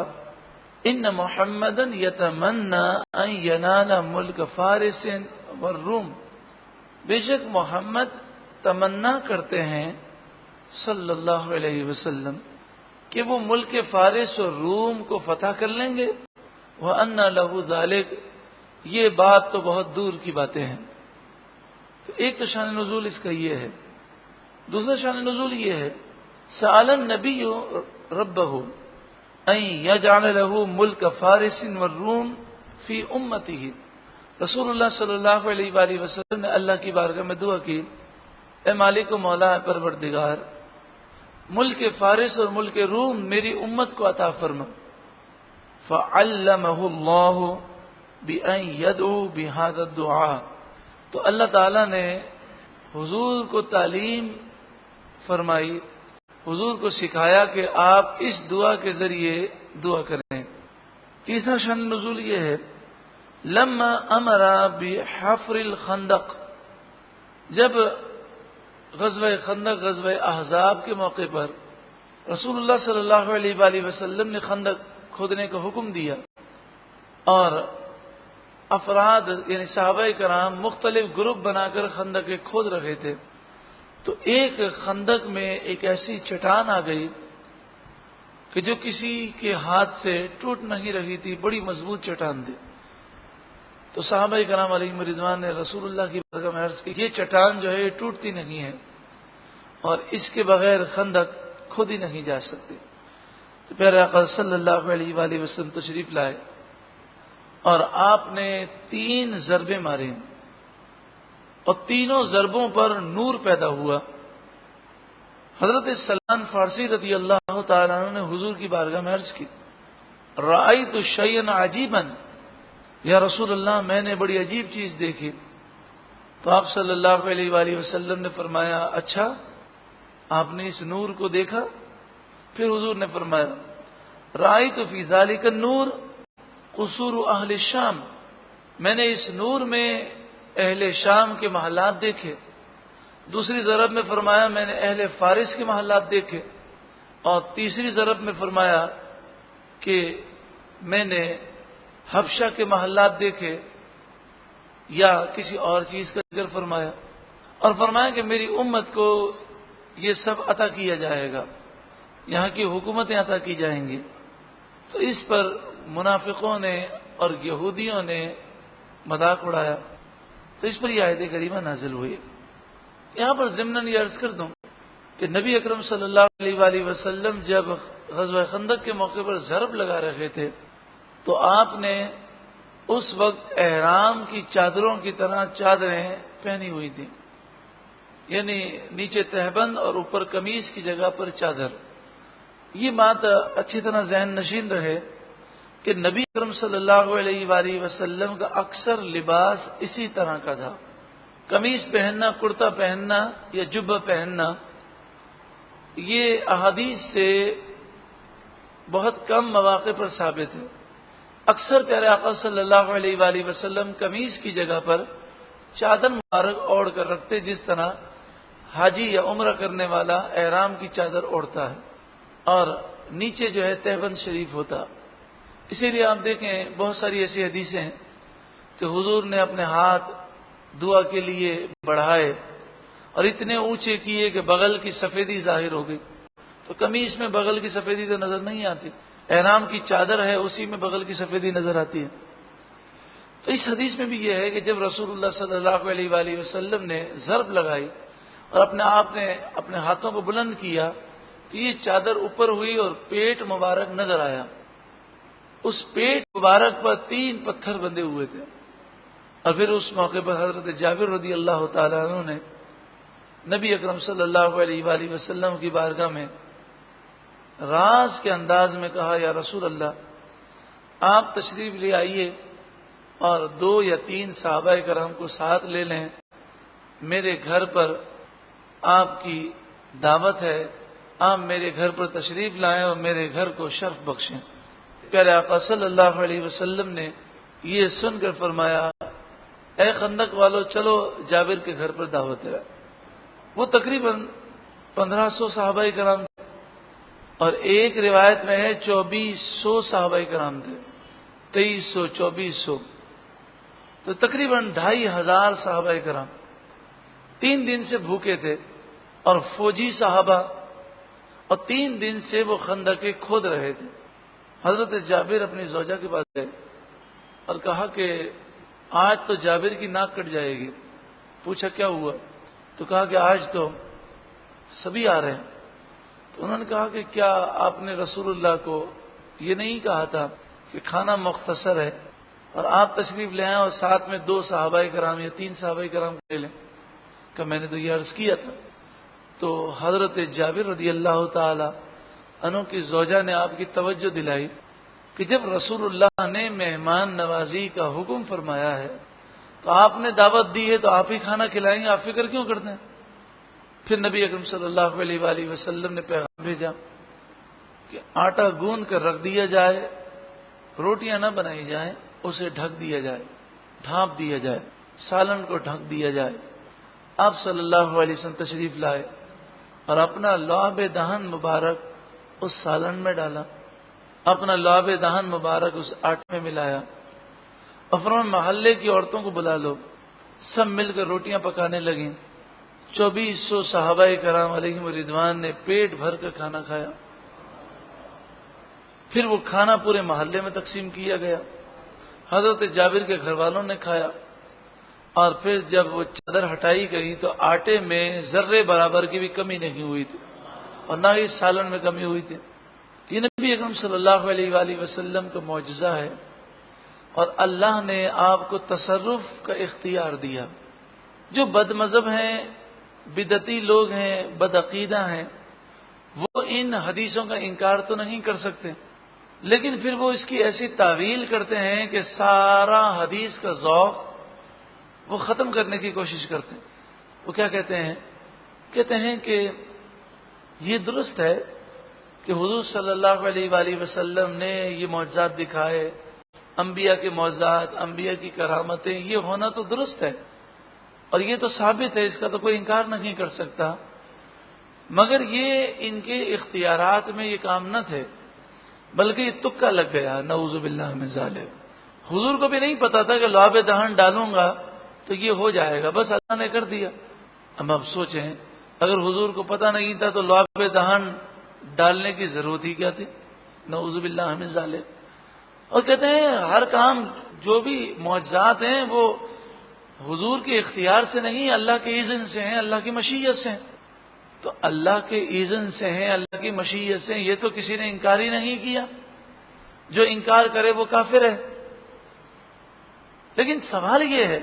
ان محمدن یتمنی ان ینال ملک فارس والروم، بے شک محمد تمنا کرتے ہیں صلی اللہ علیہ وسلم کہ وہ ملک فارس اور روم کو فتح کر لیں گے. وَأَنَّ لَهُ ذَلِكَ، یہ بات تو بہت دور کی باتیں ہیں. تو ایک تو شان نزول اس کا یہ ہے. دوسرا شان نزول یہ ہے، سأل النبی ربہ ان یجعل له ملک فارس والروم فی امتہ، رسول اللہ صلی اللہ علیہ وآلہ وسلم نے اللہ کی بارگاہ میں دعا کی، اے مالک و مولا پروردگار، ملک فارس اور ملک روم میری امت کو عطا فرما. فعلمہ اللہ بأن يدعو بهذا الدعاء، تو اللہ تعالی نے حضور کو تعلیم فرمائی، حضور کو سکھایا کہ آپ اس دعا کے ذریعے دعا کریں. تیسرا شان نزول یہ ہے، لما امر بحفر الخندق، جب غزوہ خندق، غزوہ احزاب کے موقع پر رسول اللہ صلی اللہ علیہ وآلہ وسلم نے خندق کھودنے کا حکم دیا اور افراد یعنی صحابہ کرام مختلف گروپ بنا کر خندق کھود رہے تھے، تو ایک خندق میں ایک ایسی چٹان آ گئی کہ جو کسی کے ہاتھ سے ٹوٹ نہیں رہی تھی، بڑی مضبوط چٹان تھی. تو صحابہ کرام علیہ رضوان نے رسول اللہ کی بارگاہ میں عرض کی، یہ چٹان جو ہے یہ ٹوٹتی نہیں ہے اور اس کے بغیر خندق کھودی نہیں جا سکتی. تو پیارے آقا صلی اللہ علیہ وآلہ وسلم تشریف لائے اور آپ نے 3 ضربے مارے اور تینوں ضربوں پر نور پیدا ہوا. حضرت سلمان فارسی رضی اللہ تعالیٰ عنہ نے حضور کی بارگاہ میں عرض کی، رأیت شیئا عجیبا، یا رسول اللہ میں نے بڑی عجیب چیز دیکھی. تو آپ صلی اللہ علیہ وآلہ وسلم نے فرمایا، اچھا آپ نے اس نور کو دیکھا؟ پھر حضور نے فرمایا، رأیت فی ذالک النور قصور اہل الشام، میں نے اس نور میں اہل شام کے محلات دیکھے. دوسری ضرب میں فرمایا میں نے اہل فارس کے محلات دیکھے، اور تیسری ضرب میں فرمایا کہ میں نے حبشہ کے محلات دیکھے، یا کسی اور چیز کا ذکر فرمایا، اور فرمایا کہ میری امت کو یہ سب عطا کیا جائے گا، یہاں کی حکومتیں عطا کی جائیں گی. تو اس پر منافقوں نے اور یہودیوں نے مذاق اڑایا، تو اس پر یہ آیت کریمہ نازل ہوئی. یہاں پر ضمناً یہ عرض کر دوں کہ نبی اکرم صلی اللہ علیہ وآلہ وسلم جب غزوہ خندق کے موقع پر ضرب لگا رہے تھے تو آپ نے اس وقت احرام کی چادروں کی طرح چادریں پہنی ہوئی تھیں، یعنی نیچے تہبند اور اوپر قمیص کی جگہ پر چادر. یہ بات اچھی طرح ذہن نشین رہے کہ نبی اکرم صلی اللہ علیہ وآلہ وسلم کا اکثر لباس اسی طرح کا تھا. قمیص پہننا، کرتا پہننا یا جبہ پہننا، یہ احادیث سے بہت کم مواقع پر ثابت ہے. اکثر پیارے آقا صلی اللہ علیہ وآلہ وسلم قمیص کی جگہ پر چادر مبارک اوڑھ کر رکھتے، جس طرح حاجی یا عمرہ کرنے والا احرام کی چادر اوڑھتا ہے، اور نیچے جو ہے تہبند شریف ہوتا۔ اسی لیے آپ دیکھیں بہت ساری ایسی حدیثیں ہیں کہ حضور نے اپنے ہاتھ دعا کے لیے بڑھائے اور اتنے اونچے کیے کہ بغل کی سفیدی ظاہر ہو گئی۔ تو قمیص میں بغل کی سفیدی تو نظر نہیں آتی، احرام کی چادر ہے اسی میں بغل کی سفیدی نظر آتی ہے۔ تو اس حدیث میں بھی یہ ہے کہ جب رسول اللہ صلی اللہ علیہ وآلہ وسلم نے ضرب لگائی اور اپنے آپ نے اپنے ہاتھوں کو بلند کیا تو یہ چادر اوپر ہوئی اور پیٹ مبارک نظر آیا۔ اس پیٹ مبارک پر 3 پتھر بندھے ہوئے تھے، اور پھر اس موقع پر حضرت جابر رضی اللہ تعالیٰ عنہ نے نبی اکرم صلی اللہ علیہ وآلہ وسلم کی بارگاہ میں راز کے انداز میں کہا، یا رسول اللہ، آپ تشریف لے آئیے اور 2 یا 3 صحابہ کرام کو ساتھ لے لیں، میرے گھر پر آپ کی دعوت ہے، آپ میرے گھر پر تشریف لائیں اور میرے گھر کو شرف بخشیں۔ پیارے آقا صلی اللہ علیہ وسلم نے یہ سن کر فرمایا، اے خندق والو، چلو جابر کے گھر پر دعوت ہے۔ وہ تقریباً 1500 صحابہ کرام تھے، اور ایک روایت میں ہے 2400 صحابہ کرام تھے، 2300 2400، تو تقریباً 2500 صحابہ کرام 3 دن سے بھوکے تھے، اور فوجی صحابہ، اور 3 دن سے وہ خندقیں کھود رہے تھے۔ حضرت جابر اپنی زوجہ کے پاس گئے اور کہا کہ آج تو جابر کی ناک کٹ جائے گی۔ پوچھا کیا ہوا؟ تو کہا کہ آج تو سبھی آ رہے ہیں۔ تو انہوں نے کہا کہ کیا آپ نے رسول اللہ کو یہ نہیں کہا تھا کہ کھانا مختصر ہے اور آپ تشریف لے آئیں اور ساتھ میں 2 صحابہ کرام یا 3 صحابہ کرام لے لیں؟ کہ میں نے تو یہ عرض کیا تھا۔ تو حضرت جابر رضی اللہ تعالی عنہ کی زوجہ نے آپ کی توجہ دلائی کہ جب رسول اللہ نے مہمان نوازی کا حکم فرمایا ہے تو آپ نے دعوت دی ہے تو آپ ہی کھانا کھلائیں گے، آپ فکر کیوں کرتے ہیں؟ پھر نبی اکرم صلی اللہ علیہ وآلہ وسلم نے پیغام بھیجا کہ آٹا گوندھ کر رکھ دیا جائے، روٹیاں نہ بنائی جائیں، اسے ڈھک دیا جائے، ڈھانپ دیا جائے، سالن کو ڈھک دیا جائے۔ آپ صلی اللہ علیہ وسلم تشریف لائے اور اپنا لعاب دہن مبارک اس سالن میں ڈالا، اپنا لعاب دہن مبارک اس آٹے میں ملایا، افرون محلے کی عورتوں کو بلا لو، سب مل کر روٹیاں پکانے لگیں۔ 2400 صحابہ کرام علیہم رضوان نے پیٹ بھر کر کھانا کھایا۔ پھر وہ کھانا پورے محلے میں تقسیم کیا گیا، حضرت جابر کے گھر والوں نے کھایا، اور پھر جب وہ چادر ہٹائی گئی تو آٹے میں ذرے برابر کی بھی کمی نہیں ہوئی تھی، اور نہ ہی سالن میں کمی ہوئی تھی۔ یہ نبی اکرم صلی اللہ علیہ وآلہ وسلم کا معجزہ ہے، اور اللہ نے آپ کو تصرف کا اختیار دیا۔ جو بد مذہب ہیں، بدعتی لوگ ہیں، بدعقیدہ ہیں، وہ ان حدیثوں کا انکار تو نہیں کر سکتے، لیکن پھر وہ اس کی ایسی تعویل کرتے ہیں کہ سارا حدیث کا ذوق وہ ختم کرنے کی کوشش کرتے ہیں۔ وہ کیا کہتے ہیں؟ کہتے ہیں کہ یہ درست ہے کہ حضور صلی اللہ علیہ وآلہ وسلم نے یہ معجزات دکھائے، انبیاء کے معجزات، انبیاء کی کرامتیں، یہ ہونا تو درست ہے اور یہ تو ثابت ہے، اس کا تو کوئی انکار نہیں کر سکتا، مگر یہ ان کے اختیارات میں یہ کام نہ تھے، بلکہ یہ تکا لگ گیا، نعوذ باللہ من ذالک۔ حضور کو بھی نہیں پتا تھا کہ لعاب دہن ڈالوں گا تو یہ ہو جائے گا، بس اللہ نے کر دیا۔ اب آپ سوچیں، اگر حضور کو پتا نہیں تھا تو لعاب دہن ڈالنے کی ضرورت ہی کیا تھی؟ نعوذ باللہ من ذالک۔ اور کہتے ہیں ہر کام جو بھی معجزات ہیں وہ حضور کے اختیار سے نہیں، اللہ کے اذن سے ہیں، اللہ کی مشیت سے ہیں۔ تو اللہ کے اذن سے ہیں، اللہ کی مشیت سے ہیں، یہ تو کسی نے انکار ہی نہیں کیا، جو انکار کرے وہ کافر ہے۔ لیکن سوال یہ ہے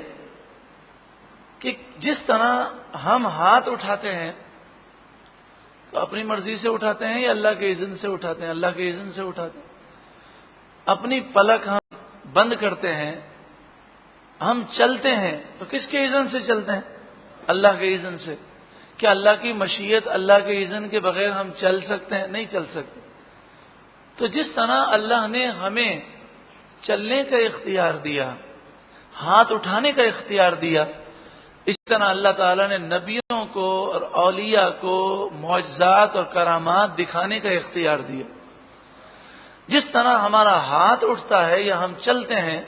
کہ جس طرح ہم ہاتھ اٹھاتے ہیں تو اپنی مرضی سے اٹھاتے ہیں یا اللہ کے اذن سے اٹھاتے ہیں؟ اللہ کے اذن سے اٹھاتے ہیں۔ اپنی پلک ہم بند کرتے ہیں، ہم چلتے ہیں تو کس کے اذن سے چلتے ہیں؟ اللہ کے اذن سے۔ کیا اللہ کی مشیت، اللہ کے اذن کے بغیر ہم چل سکتے ہیں؟ نہیں چل سکتے۔ تو جس طرح اللہ نے ہمیں چلنے کا اختیار دیا، ہاتھ اٹھانے کا اختیار دیا، اس طرح اللہ تعالیٰ نے نبیوں کو اور اولیاء کو معجزات اور کرامات دکھانے کا اختیار دیا۔ جس طرح ہمارا ہاتھ اٹھتا ہے یا ہم چلتے ہیں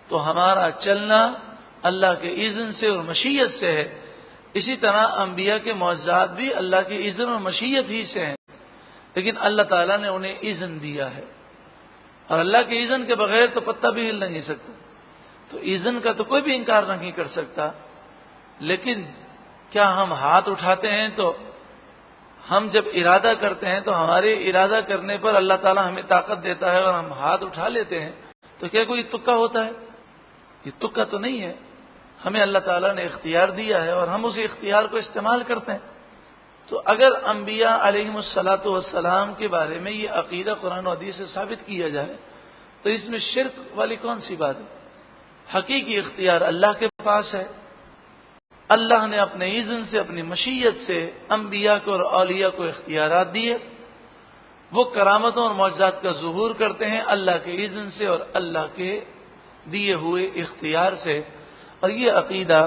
تو ہمارا چلنا اللہ کے اذن سے اور مشیت سے ہے، اسی طرح انبیاء کے معجزات بھی اللہ کی اذن اور مشیت ہی سے ہیں، لیکن اللہ تعالیٰ نے انہیں اذن دیا ہے، اور اللہ کے اذن کے بغیر تو پتہ بھی ہل نہیں سکتا، تو اذن کا تو کوئی بھی انکار نہیں کر سکتا۔ لیکن کیا ہم ہاتھ اٹھاتے ہیں تو ہم جب ارادہ کرتے ہیں تو ہمارے ارادہ کرنے پر اللہ تعالیٰ ہمیں طاقت دیتا ہے اور ہم ہاتھ اٹھا لیتے ہیں، تو کیا کوئی تکا ہوتا ہے؟ یہ تکا تو نہیں ہے، ہمیں اللہ تعالیٰ نے اختیار دیا ہے اور ہم اس اختیار کو استعمال کرتے ہیں۔ تو اگر انبیاء علیہم الصلاۃ والسلام کے بارے میں یہ عقیدہ قرآن و حدیث سے ثابت کیا جائے تو اس میں شرک والی کون سی بات ہے؟ حقیقی اختیار اللہ کے پاس ہے، اللہ نے اپنے اذن سے اپنی مشیت سے انبیاء کو اور اولیاء کو اختیارات دیے، وہ کرامتوں اور معجزات کا ظہور کرتے ہیں اللہ کے اذن سے اور اللہ کے دیے ہوئے اختیار سے، اور یہ عقیدہ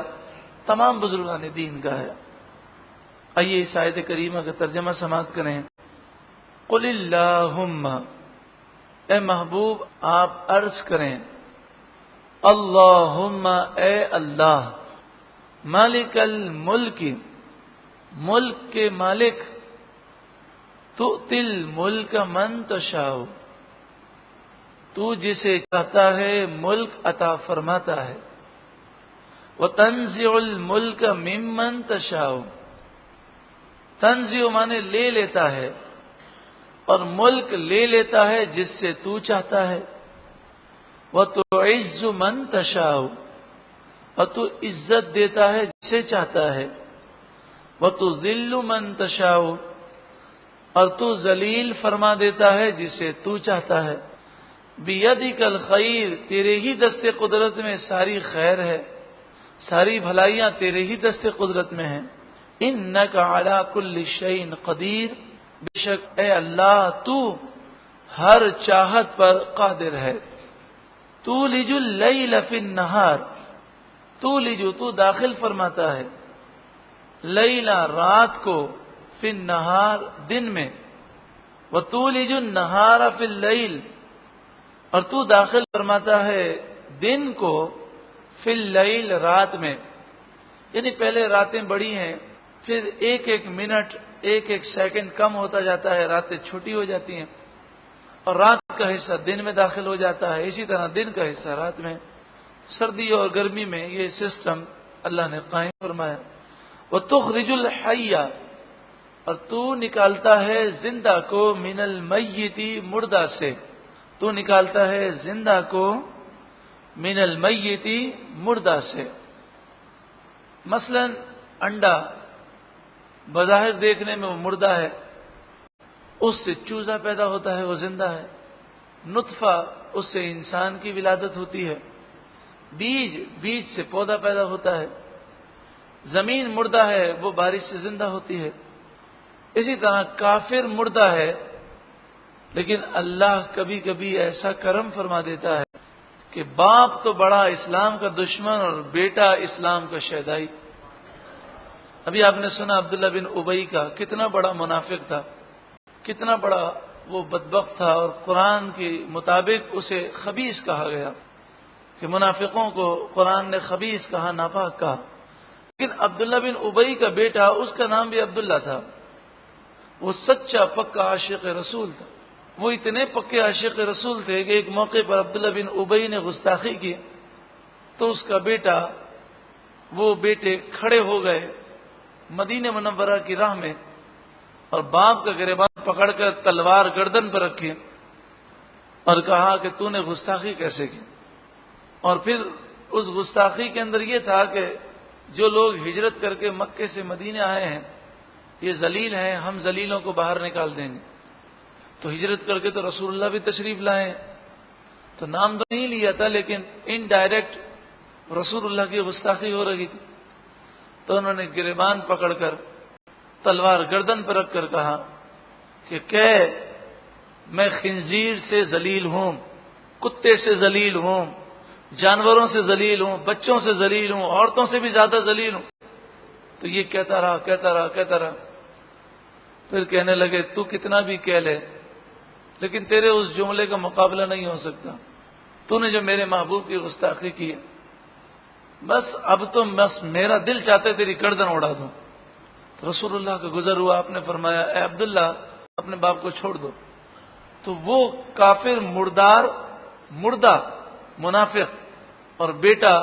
تمام بزرگان دین کا ہے۔ آئیے اس آیت کریمہ کا ترجمہ سماعت کریں۔ قل اللہم، اے محبوب آپ عرض کریں، اللہم اے اللہ، مالک الملک، ملک کے مالک، تؤتی الملک من تشاء، تو جسے چاہتا ہے ملک عطا فرماتا ہے، وتنزع الملک ممن تشاء، تنزع مانے لے لیتا ہے، اور ملک لے لیتا ہے جس سے تو چاہتا ہے، وتعز من تشاء، اور تو عزت دیتا ہے جسے چاہتا ہے، وتذل من تشاء، اور تو ذلیل فرما دیتا ہے جسے تو چاہتا ہے، بیدک الخیر، تیرے ہی دست قدرت میں ساری خیر ہے، ساری بھلائیاں تیرے ہی دست قدرت میں ہیں، انک علی کل شیء قدیر، بے شک اے اللہ تو ہر چاہت پر قادر ہے، تولج اللیل فی النہار، تولج تو داخل فرماتا ہے، لیلا رات کو، فی النہار دن میں، وتولج النہار فی اللیل، اور تو داخل فرماتا ہے دن کو فی اللیل رات میں، یعنی پہلے راتیں بڑی ہیں، پھر ایک ایک منٹ ایک ایک سیکنڈ کم ہوتا جاتا ہے، راتیں چھوٹی ہو جاتی ہیں، اور رات کا حصہ دن میں داخل ہو جاتا ہے، اسی طرح دن کا حصہ رات میں، سردی اور گرمی میں یہ سسٹم اللہ نے قائم فرمایا۔ وتخرج الحی، اور تو نکالتا ہے زندہ کو، من المیت، مردہ سے، تو نکالتا ہے زندہ کو من المیت، مردہ سے۔ مثلا انڈا بظاہر دیکھنے میں وہ مردہ ہے، اس سے چوزا پیدا ہوتا ہے، وہ زندہ ہے، نطفہ اس سے انسان کی ولادت ہوتی ہے، بیج سے پودا پیدا ہوتا ہے، زمین مردہ ہے وہ بارش سے زندہ ہوتی ہے، اسی طرح کافر مردہ ہے، لیکن اللہ کبھی کبھی ایسا کرم فرما دیتا ہے کہ باپ تو بڑا اسلام کا دشمن اور بیٹا اسلام کا شیدائی۔ ابھی آپ نے سنا عبداللہ بن ابی کا، کتنا بڑا منافق تھا، کتنا بڑا وہ بدبخت تھا، اور قرآن کے مطابق اسے خبیث کہا گیا کہ منافقوں کو قرآن نے خبیث کہا، ناپاک کہا، لیکن عبداللہ بن ابی کا بیٹا، اس کا نام بھی عبداللہ تھا، وہ سچا پکا عاشق رسول تھا، وہ اتنے پکے عاشق رسول تھے کہ ایک موقع پر عبداللہ بن ابی نے گستاخی کی تو اس کا بیٹا، وہ بیٹے کھڑے ہو گئے مدینہ منورہ کی راہ میں، اور باپ کا گریبان پکڑ کر تلوار گردن پر رکھی اور کہا کہ تو نے گستاخی کیسے کی؟ اور پھر اس گستاخی کے اندر یہ تھا کہ جو لوگ ہجرت کر کے مکے سے مدینہ آئے ہیں یہ ذلیل ہیں، ہم ذلیلوں کو باہر نکال دیں گے، تو ہجرت کر کے تو رسول اللہ بھی تشریف لائے، تو نام تو نہیں لیا تھا لیکن انڈائریکٹ رسول اللہ کی گستاخی ہو رہی تھی، تو انہوں نے گریبان پکڑ کر تلوار گردن پر رکھ کر کہا کہ میں خنزیر سے ذلیل ہوں، کتے سے ذلیل ہوں، جانوروں سے ذلیل ہوں، بچوں سے ذلیل ہوں، عورتوں سے بھی زیادہ ذلیل ہوں. تو یہ کہتا رہا. پھر کہنے لگے تو کتنا بھی کہہ لے لیکن تیرے اس جملے کا مقابلہ نہیں ہو سکتا. تو نے جو میرے محبوب کی گستاخی کی ہے، بس اب تو بس میرا دل چاہتا ہے تیری گردن اڑا دوں. تو رسول اللہ کا گزر ہوا، آپ نے فرمایا اے عبداللہ اپنے باپ کو چھوڑ دو. تو وہ کافر مردہ منافق اور بیٹا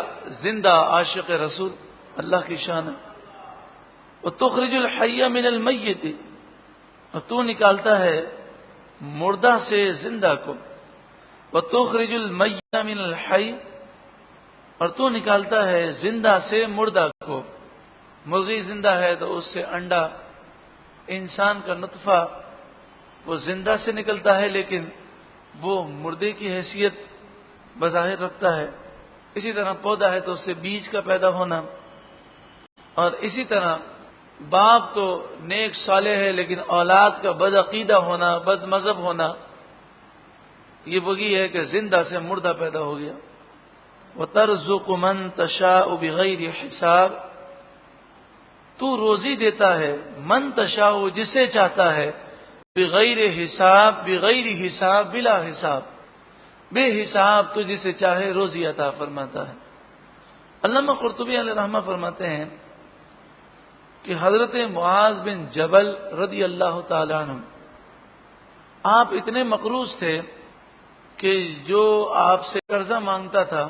زندہ عاشق رسول. اللہ کی شان ہے. وَتُخْرِجُ الْحَيَّ مِنَ الْمَيِّتِ، اور تو نکالتا ہے مردہ سے زندہ کو. وَتُخْرِجُ الْمَيِّتَ مِنَ الْحَيِّ، اور تو نکالتا ہے زندہ سے مردہ کو. مرغی زندہ ہے تو اس سے انڈا، انسان کا نطفہ وہ زندہ سے نکلتا ہے لیکن وہ مردے کی حیثیت بظاہر رکھتا ہے. اسی طرح پودا ہے تو اس سے بیج کا پیدا ہونا، اور اسی طرح باپ تو نیک صالح ہے لیکن اولاد کا بد عقیدہ ہونا، بد مذہب ہونا، یہ وہی ہے کہ زندہ سے مردہ پیدا ہو گیا. وَتَرْزُقُ مَن تَشَاءُ بِغَيْرِ حِسَابٍ، تو روزی دیتا ہے من تشاء جسے چاہتا ہے، بغیر حساب بلا حساب، بے حساب تو جسے چاہے روزی عطا فرماتا ہے. علامہ قرطبی علیہ رحمہ فرماتے ہیں کہ حضرت معاذ بن جبل رضی اللہ تعالیٰ عنہ آپ اتنے مقروض تھے کہ جو آپ سے قرضہ مانگتا تھا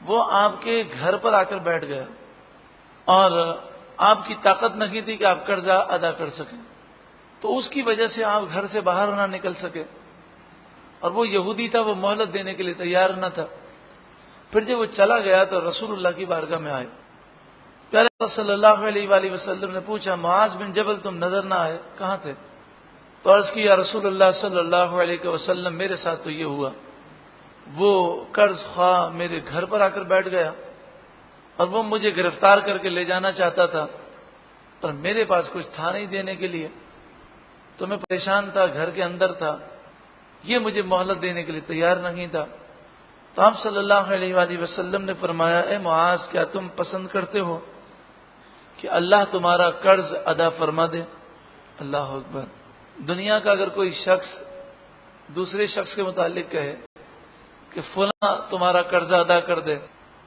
وہ آپ کے گھر پر آ کر بیٹھ گیا، اور آپ کی طاقت نہیں تھی کہ آپ قرضہ ادا کر سکیں. تو اس کی وجہ سے آپ گھر سے باہر نہ نکل سکے، اور وہ یہودی تھا، وہ مہلت دینے کے لیے تیار نہ تھا. پھر جب وہ چلا گیا تو رسول اللہ کی بارگاہ میں آئے. پیارے صلی اللہ علیہ وآلہ وسلم نے پوچھا معاذ بن جبل تم نظر نہ آئے، کہاں تھے؟ تو عرض کی یا رسول اللہ صلی اللہ علیہ وسلم میرے ساتھ تو یہ ہوا، وہ قرض خواہ میرے گھر پر آ کر بیٹھ گیا اور وہ مجھے گرفتار کر کے لے جانا چاہتا تھا، پر میرے پاس کچھ تھا نہیں دینے کے لیے، تو میں پریشان تھا، گھر کے اندر تھا، یہ مجھے مہلت دینے کے لیے تیار نہیں تھا. تو آپ صلی اللہ علیہ وآلہ وسلم نے فرمایا اے معاذ کیا تم پسند کرتے ہو کہ اللہ تمہارا قرض ادا فرما دے؟ اللہ اکبر. دنیا کا اگر کوئی شخص دوسرے شخص کے متعلق کہے کہ فلاں تمہارا قرضہ ادا کر دے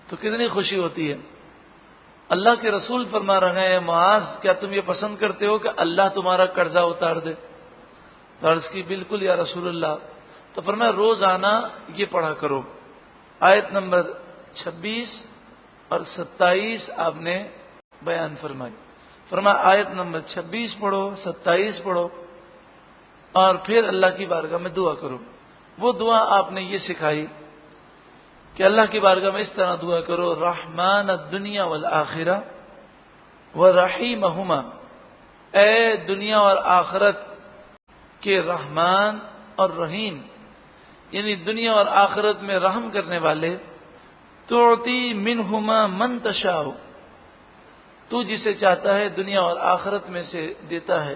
تو کتنی خوشی ہوتی ہے. اللہ کے رسول فرما رہے ہیں معاذ کیا تم یہ پسند کرتے ہو کہ اللہ تمہارا قرضہ اتار دے؟ تو عرض کی بالکل یا رسول اللہ. تو فرمایا روزانہ یہ پڑھا کرو، آیت نمبر 26 اور 27 آپ نے بیان فرمائی. فرمایا آیت نمبر 26 پڑھو، 27 پڑھو، اور پھر اللہ کی بارگاہ میں دعا کرو. وہ دعا آپ نے یہ سکھائی کہ اللہ کی بارگاہ میں اس طرح دعا کرو رحمان الدنیا والآخرہ ورحیمہما، اے دنیا اور آخرت کے رحمان اور رحیم، یعنی دنیا اور آخرت میں رحم کرنے والے، تعطی منہما من تشاء، تو جسے چاہتا ہے دنیا اور آخرت میں سے دیتا ہے،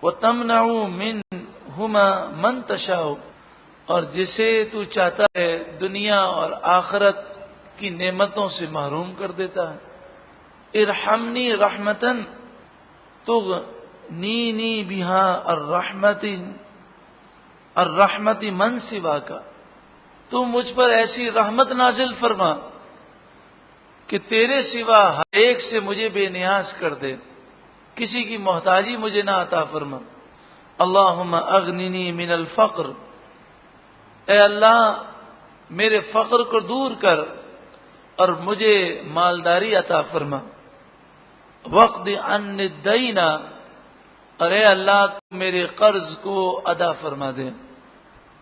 وتمنع منہما من تشاء، اور جسے تو چاہتا ہے دنیا اور آخرت کی نعمتوں سے محروم کر دیتا ہے. ارحمنی رحمتن تغنینی بہا الرحمت من سوا کا، تو مجھ پر ایسی رحمت نازل فرما کہ تیرے سوا ہر ایک سے مجھے بے نیاز کر دے، کسی کی محتاجی مجھے نہ عطا فرما. اللہم اغننی من الفقر، اے اللہ میرے فقر کو دور کر اور مجھے مالداری عطا فرما. وقد عنی الدین، اور اے اللہ میرے قرض کو ادا فرما دے.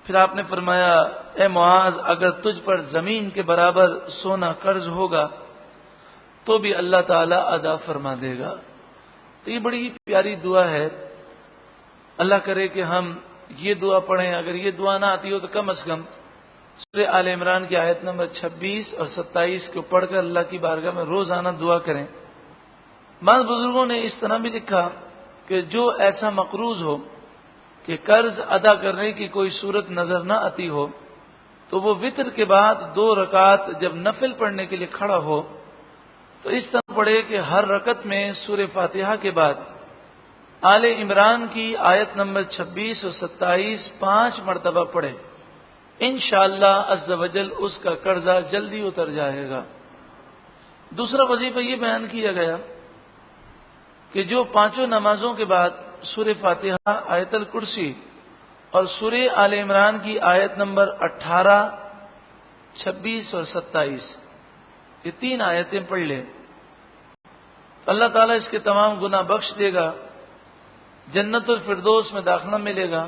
پھر آپ نے فرمایا اے معاذ اگر تجھ پر زمین کے برابر سونا قرض ہوگا تو بھی اللہ تعالی ادا فرما دے گا. تو یہ بڑی پیاری دعا ہے. اللہ کرے کہ ہم یہ دعا پڑھیں. اگر یہ دعا نہ آتی ہو تو کم از کم سورہ آل عمران کی آیت نمبر 26 اور 27 کو پڑھ کر اللہ کی بارگاہ میں روزانہ دعا کریں. بعض بزرگوں نے اس طرح بھی لکھا کہ جو ایسا مقروض ہو کہ قرض ادا کرنے کی کوئی صورت نظر نہ آتی ہو تو وہ وتر کے بعد 2 رکعت جب نفل پڑھنے کے لیے کھڑا ہو تو اس طرح پڑھے کہ ہر رکعت میں سورہ فاتحہ کے بعد آل عمران کی آیت نمبر 26 اور 27 5 مرتبہ پڑھے. انشاءاللہ عز و جل اس کا قرضہ جلدی اتر جائے گا. دوسرا وظیفہ یہ بیان کیا گیا کہ جو 5 نمازوں کے بعد سورہ فاتحہ، آیت الکرسی اور سورہ آل عمران کی آیت نمبر 18، 26 اور 27 یہ 3 آیتیں پڑھ لے تو اللہ تعالیٰ اس کے تمام گناہ بخش دے گا، جنت الفردوس میں داخلہ ملے گا.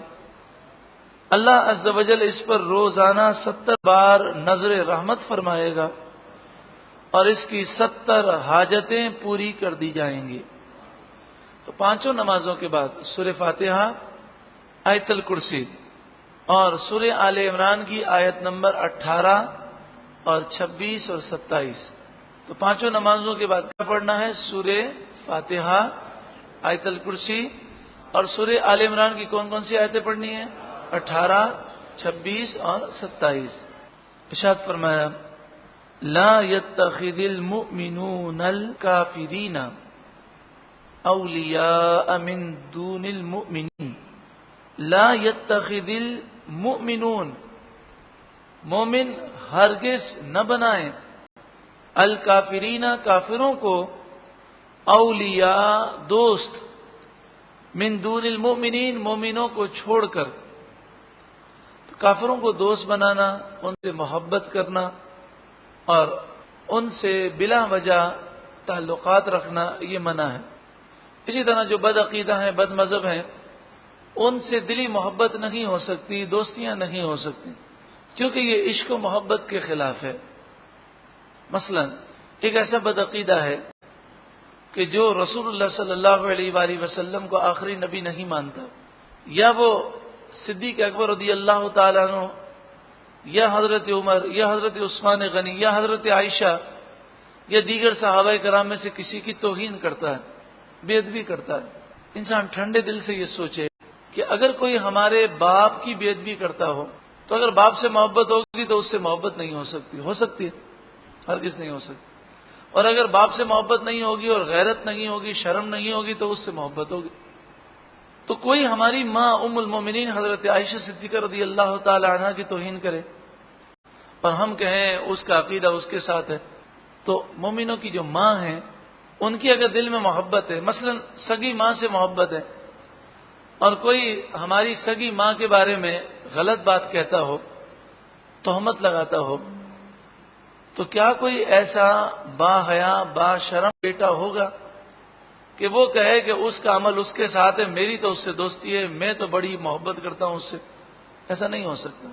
اللہ عز و جل اس پر روزانہ 70 بار نظر رحمت فرمائے گا اور اس کی 70 حاجتیں پوری کر دی جائیں گی. تو 5 نمازوں کے بعد سورہ فاتحہ، آیت الکرسی اور سورہ آل عمران کی آیت نمبر 18 اور 26 اور 27 تو 5 نمازوں کے بعد کیا پڑھنا ہے؟ سورہ فاتحہ، آیت الکرسی اور سورہ آل عمران کی کون کون سی آیتیں پڑھنی ہیں؟ 18، 26 اور 27. ارشاد فرمایا لا يتخذ المؤمنون الكافرین اولیاء من دون المؤمنین. لا يتخذ المؤمنون مومن ہرگز نہ بنائیں الکافرین کافروں کو اولیاء دوست من دون المؤمنین مومنوں کو چھوڑ کر. کافروں کو دوست بنانا، ان سے محبت کرنا اور ان سے بلا وجہ تعلقات رکھنا یہ منع ہے. اسی طرح جو بد عقیدہ ہیں، بد مذہب ہیں، ان سے دلی محبت نہیں ہو سکتی، دوستیاں نہیں ہو سکتی کیونکہ یہ عشق و محبت کے خلاف ہے. مثلا ایک ایسا بد عقیدہ ہے کہ جو رسول اللہ صلی اللہ علیہ وآلہ وسلم کو آخری نبی نہیں مانتا، یا وہ صدیق اکبر رضی اللہ تعالیٰ عنہ یا حضرت عمر یا حضرت عثمان غنی یا حضرت عائشہ یا دیگر صحابہ کرام میں سے کسی کی توہین کرتا ہے، بے ادبی کرتا ہے. انسان ٹھنڈے دل سے یہ سوچے کہ اگر کوئی ہمارے باپ کی بے ادبی کرتا ہو تو اگر باپ سے محبت ہوگی تو اس سے محبت نہیں ہو سکتی. ہو سکتی ہے؟ ہرگز نہیں ہو سکتی. اور اگر باپ سے محبت نہیں ہوگی اور غیرت نہیں ہوگی، شرم نہیں ہوگی تو اس سے محبت ہوگی. تو کوئی ہماری ماں ام المومنین حضرت عائشہ صدیقہ رضی اللہ تعالی عنہ کی توہین کرے اور ہم کہیں اس کا عقیدہ اس کے ساتھ ہے، تو مومنوں کی جو ماں ہیں ان کی اگر دل میں محبت ہے، مثلا سگی ماں سے محبت ہے اور کوئی ہماری سگی ماں کے بارے میں غلط بات کہتا ہو، تہمت لگاتا ہو، تو کیا کوئی ایسا با حیا با شرم بیٹا ہوگا کہ وہ کہے کہ اس کا عمل اس کے ساتھ ہے، میری تو اس سے دوستی ہے، میں تو بڑی محبت کرتا ہوں اس سے؟ ایسا نہیں ہو سکتا.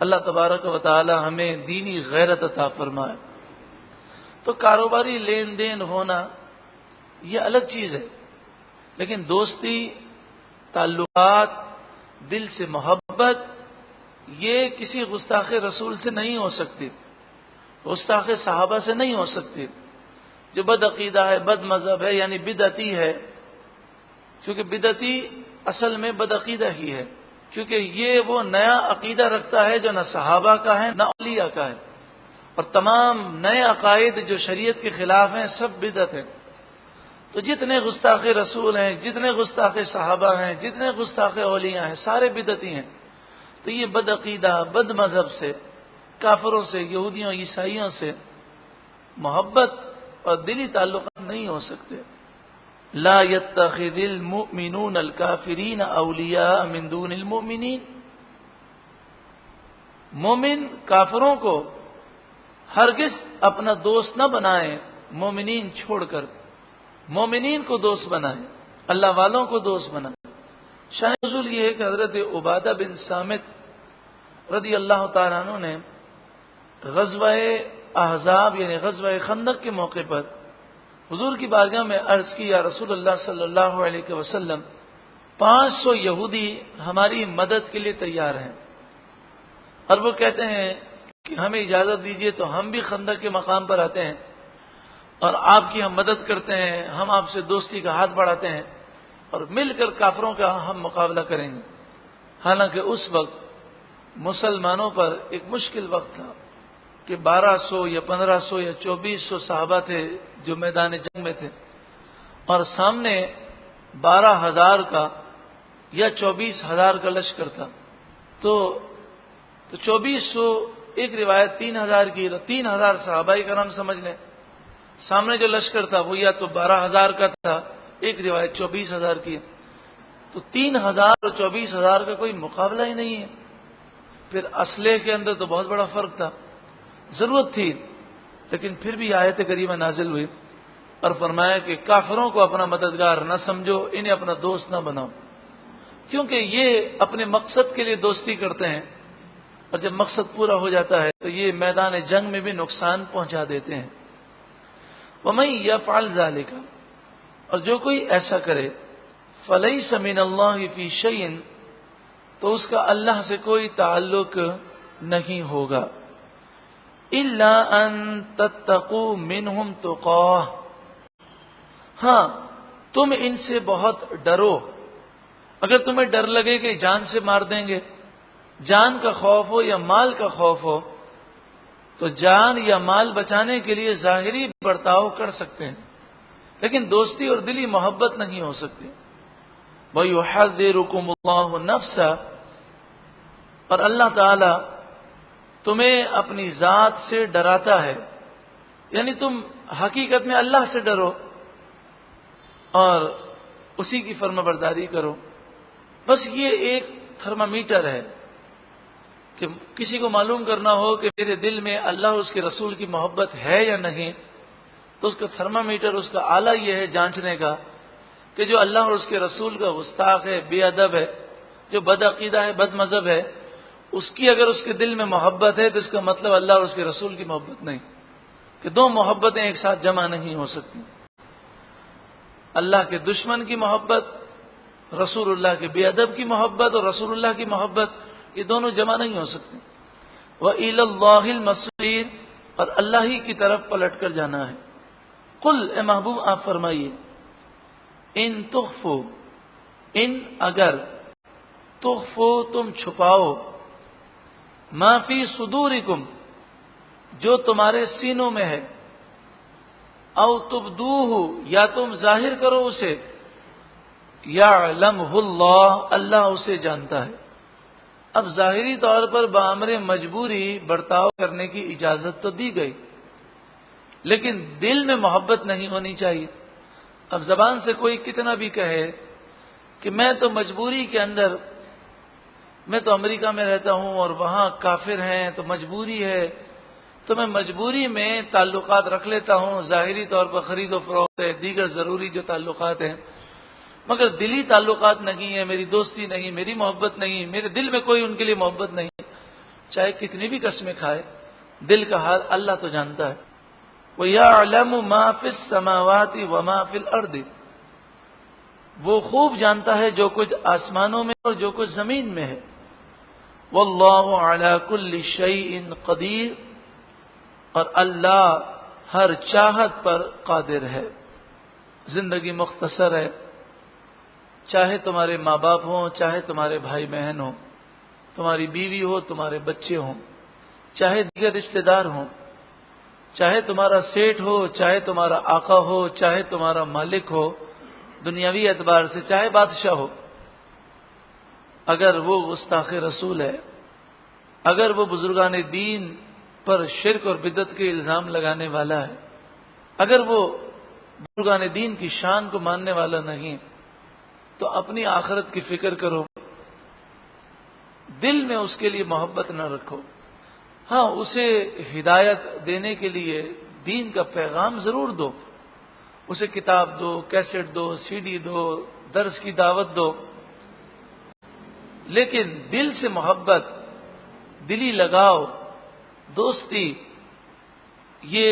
اللہ تبارک و تعالی ہمیں دینی غیرت عطا فرمائے. تو کاروباری لین دین ہونا یہ الگ چیز ہے، لیکن دوستی، تعلقات، دل سے محبت یہ کسی گستاخ رسول سے نہیں ہو سکتی، گستاخ صحابہ سے نہیں ہو سکتی. جو بد عقیدہ ہے، بد مذہب ہے، یعنی بدعتی ہے، کیونکہ بدعتی اصل میں بد عقیدہ ہی ہے، کیونکہ یہ وہ نیا عقیدہ رکھتا ہے جو نہ صحابہ کا ہے نہ اولیاء کا ہے. اور تمام نئے عقائد جو شریعت کے خلاف ہیں سب بدعت ہیں. تو جتنے گستاخ رسول ہیں، جتنے گستاخ صحابہ ہیں، جتنے گستاخ اولیاء ہیں، سارے بدعتی ہیں. تو یہ بد عقیدہ، بد مذہب سے، کافروں سے، یہودیوں عیسائیوں سے محبت اور دلی تعلقات نہیں ہو سکتے. لا يتخذ المؤمنون الکافرین اولیاء من دون المؤمنین. مومن کافروں کو ہرگز اپنا دوست نہ بنائیں، مومنین چھوڑ کر. مومنین کو دوست بنائیں، اللہ والوں کو دوست بنائیں. شان نزول یہ ہے کہ حضرت عبادہ بن صامت رضی اللہ تعالیٰ عنہ نے غزوہ احزاب یعنی غزوہ خندق کے موقع پر حضور کی بارگاہ میں عرض کی، یا رسول اللہ صلی اللہ علیہ وسلم 500 یہودی ہماری مدد کے لیے تیار ہیں، اور وہ کہتے ہیں کہ ہمیں اجازت دیجیے تو ہم بھی خندق کے مقام پر آتے ہیں اور آپ کی ہم مدد کرتے ہیں، ہم آپ سے دوستی کا ہاتھ بڑھاتے ہیں اور مل کر کافروں کا ہم مقابلہ کریں گے. حالانکہ اس وقت مسلمانوں پر ایک مشکل وقت تھا کہ 1200 یا 1500 یا 2400 صحابہ تھے جو میدان جنگ میں تھے، اور سامنے 12,000 کا یا 24,000 کا لشکر تھا۔ تو 2400 ایک روایت 3,000 کی، تو 3,000 صحابہ کرام سمجھ لیں، سامنے جو لشکر تھا وہ یا تو 12,000 کا تھا، ایک روایت 24,000 کی ہے، تو 3,000 اور 24,000 کا کوئی مقابلہ ہی نہیں ہے۔ پھر اسلحے کے اندر تو بہت بڑا فرق تھا، ضرورت تھی، لیکن پھر بھی آیت کریمہ نازل ہوئی اور فرمایا کہ کافروں کو اپنا مددگار نہ سمجھو، انہیں اپنا دوست نہ بناؤ، کیونکہ یہ اپنے مقصد کے لیے دوستی کرتے ہیں، اور جب مقصد پورا ہو جاتا ہے تو یہ میدان جنگ میں بھی نقصان پہنچا دیتے ہیں۔ وَمَن يَفْعَلْ ذَلِكَ، اور جو کوئی ایسا کرے، فَلَيْسَ مِنَ اللَّهِ فِي شَيْءٍ، تو اس کا اللہ سے کوئی تعلق نہیں ہوگا، إِلَّا أَن تَتَّقُوا مِنْهُمْ تُقَاةً، ہاں تم ان سے بہت ڈرو، اگر تمہیں ڈر لگے کہ جان سے مار دیں گے، جان کا خوف ہو یا مال کا خوف ہو، تو جان یا مال بچانے کے لیے ظاہری برتاؤ کر سکتے ہیں، لیکن دوستی اور دلی محبت نہیں ہو سکتی۔ وَيُحَذِّرُكُمُ اللَّهُ نَفْسَهُ، اور اللہ تعالی تمہیں اپنی ذات سے ڈراتا ہے، یعنی تم حقیقت میں اللہ سے ڈرو اور اسی کی فرمانبرداری کرو۔ بس یہ ایک تھرمامیٹر ہے کہ کسی کو معلوم کرنا ہو کہ میرے دل میں اللہ اور اس کے رسول کی محبت ہے یا نہیں، تو اس کا تھرمامیٹر، اس کا آلہ یہ ہے جانچنے کا کہ جو اللہ اور اس کے رسول کا گستاخ ہے، بے ادب ہے، جو بد عقیدہ ہے، بد مذہب ہے، اس کی اگر اس کے دل میں محبت ہے تو اس کا مطلب اللہ اور اس کے رسول کی محبت نہیں، کہ دو محبتیں ایک ساتھ جمع نہیں ہو سکتی۔ اللہ کے دشمن کی محبت، رسول اللہ کے بے ادب کی محبت اور رسول اللہ کی محبت، یہ دونوں جمع نہیں ہو سکتے۔ وَإِلَى اللَّهِ الْمَصِيرُ، اور اللہ ہی کی طرف پلٹ کر جانا ہے۔ قل، اے محبوب آپ فرمائیے، ان تخفو، ان اگر، تخفو تم چھپاؤ، ما فی صدورکم جو تمہارے سینوں میں ہے، او تبدوہ یا تم ظاہر کرو اسے، یعلمہ اللہ اللہ اسے جانتا ہے۔ اب ظاہری طور پر بامر مجبوری برتاؤ کرنے کی اجازت تو دی گئی، لیکن دل میں محبت نہیں ہونی چاہیے۔ اب زبان سے کوئی کتنا بھی کہے کہ میں تو مجبوری کے اندر، میں تو امریکہ میں رہتا ہوں اور وہاں کافر ہیں تو مجبوری ہے، تو میں مجبوری میں تعلقات رکھ لیتا ہوں، ظاہری طور پر خرید و فروخت ہے، دیگر ضروری جو تعلقات ہیں، مگر دلی تعلقات نہیں ہے، میری دوستی نہیں، میری محبت نہیں، میرے دل میں کوئی ان کے لیے محبت نہیں، چاہے کتنی بھی قسمیں کھائے، دل کا حال اللہ تو جانتا ہے۔ وَيَعْلَمُ مَا فِي السَّمَاوَاتِ وَمَا فِي الْأَرْضِ، وہ خوب جانتا ہے جو کچھ آسمانوں میں اور جو کچھ زمین میں ہے۔ وَاللَّهُ عَلَى كُلِّ شَيْءٍ قَدِيرٌ، اور اللہ ہر چاہت پر قادر ہے۔ زندگی مختصر ہے، چاہے تمہارے ماں باپ ہوں، چاہے تمہارے بھائی بہن ہوں، تمہاری بیوی ہو، تمہارے بچے ہوں، چاہے دیگر رشتہ دار ہوں، چاہے تمہارا سیٹ ہو، چاہے تمہارا آقا ہو، چاہے تمہارا مالک ہو دنیاوی اعتبار سے، چاہے بادشاہ ہو، اگر وہ گستاخ رسول ہے، اگر وہ بزرگان دین پر شرک اور بدعت کے الزام لگانے والا ہے، اگر وہ بزرگان دین کی شان کو ماننے والا نہیں، تو اپنی آخرت کی فکر کرو، دل میں اس کے لیے محبت نہ رکھو۔ ہاں، اسے ہدایت دینے کے لیے دین کا پیغام ضرور دو، اسے کتاب دو، کیسٹ دو، سی ڈی دو، درس کی دعوت دو، لیکن دل سے محبت، دلی لگاؤ، دوستی، یہ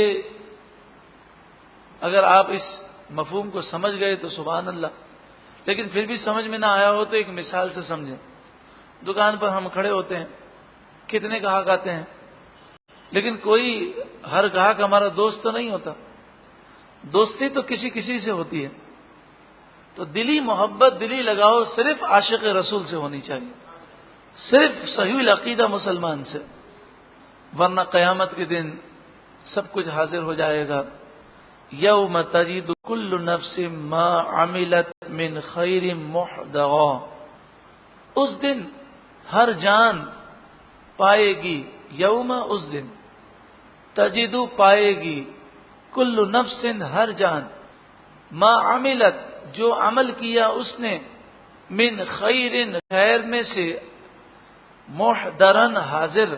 اگر آپ اس مفہوم کو سمجھ گئے تو سبحان اللہ، لیکن پھر بھی سمجھ میں نہ آیا ہو تو ایک مثال سے سمجھیں۔ دکان پر ہم کھڑے ہوتے ہیں، کتنے گاہک آتے ہیں، لیکن کوئی ہر گاہک ہمارا دوست تو نہیں ہوتا، دوستی تو کسی کسی سے ہوتی ہے۔ تو دلی محبت، دلی لگاؤ صرف عاشق رسول سے ہونی چاہیے، صرف صحیح العقیدہ مسلمان سے، ورنہ قیامت کے دن سب کچھ حاضر ہو جائے گا. یوم تجد کل نفس ما عملت من خیر محضرا، اس دن ہر جان پائے گی، یوم اس دن، تجدو پائے گی، کل نفس ہر جان، ما عملت جو عمل کیا اس نے، من خیر خیر میں سے، محضرن حاضر،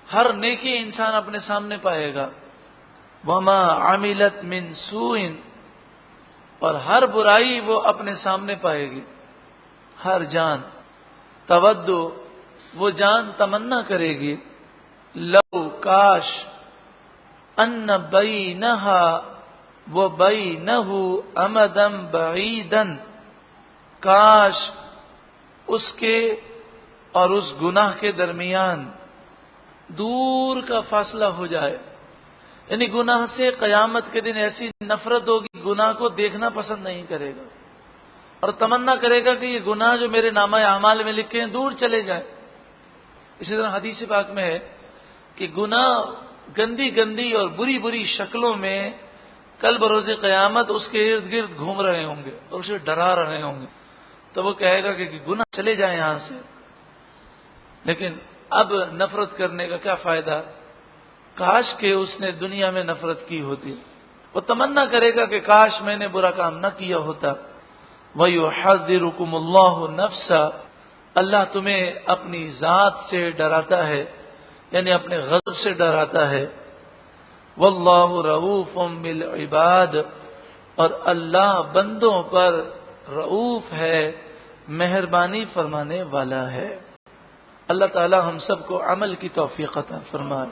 ہر نیکی انسان اپنے سامنے پائے گا. وما عملت من سوء، اور ہر برائی وہ اپنے سامنے پائے گی، ہر جان. تودو وہ جان تمنا کرے گی، لو کاش، ان بینہا وہ بینہ امدم بعیدن، کاش اس کے اور اس گناہ کے درمیان دور کا فاصلہ ہو جائے. یعنی گناہ سے قیامت کے دن ایسی نفرت ہوگی، گناہ کو دیکھنا پسند نہیں کرے گا، اور تمنا کرے گا کہ یہ گناہ جو میرے نامہ اعمال میں لکھے ہیں دور چلے جائے. اسی طرح حدیث پاک میں ہے کہ گناہ گندی گندی اور بری بری شکلوں میں کل بروز قیامت اس کے ارد گرد گھوم رہے ہوں گے اور اسے ڈرا رہے ہوں گے. تو وہ کہے گا کہ گناہ چلے جائیں یہاں سے. لیکن اب نفرت کرنے کا کیا فائدہ، کاش کہ اس نے دنیا میں نفرت کی ہوتی. وہ تمنا کرے گا کہ کاش میں نے برا کام نہ کیا ہوتا. وَيُحَذِّرُكُمُ اللَّهُ نَفْسًا، اللہ تمہیں اپنی ذات سے ڈراتا ہے، یعنی اپنے غضب سے ڈراتا ہے. وَاللَّهُ رَءُوفٌ بِالْعِبَادِ، اور اللہ بندوں پر رؤوف ہے، مہربانی فرمانے والا ہے. اللہ تعالی ہم سب کو عمل کی توفیق عطا فرمائے.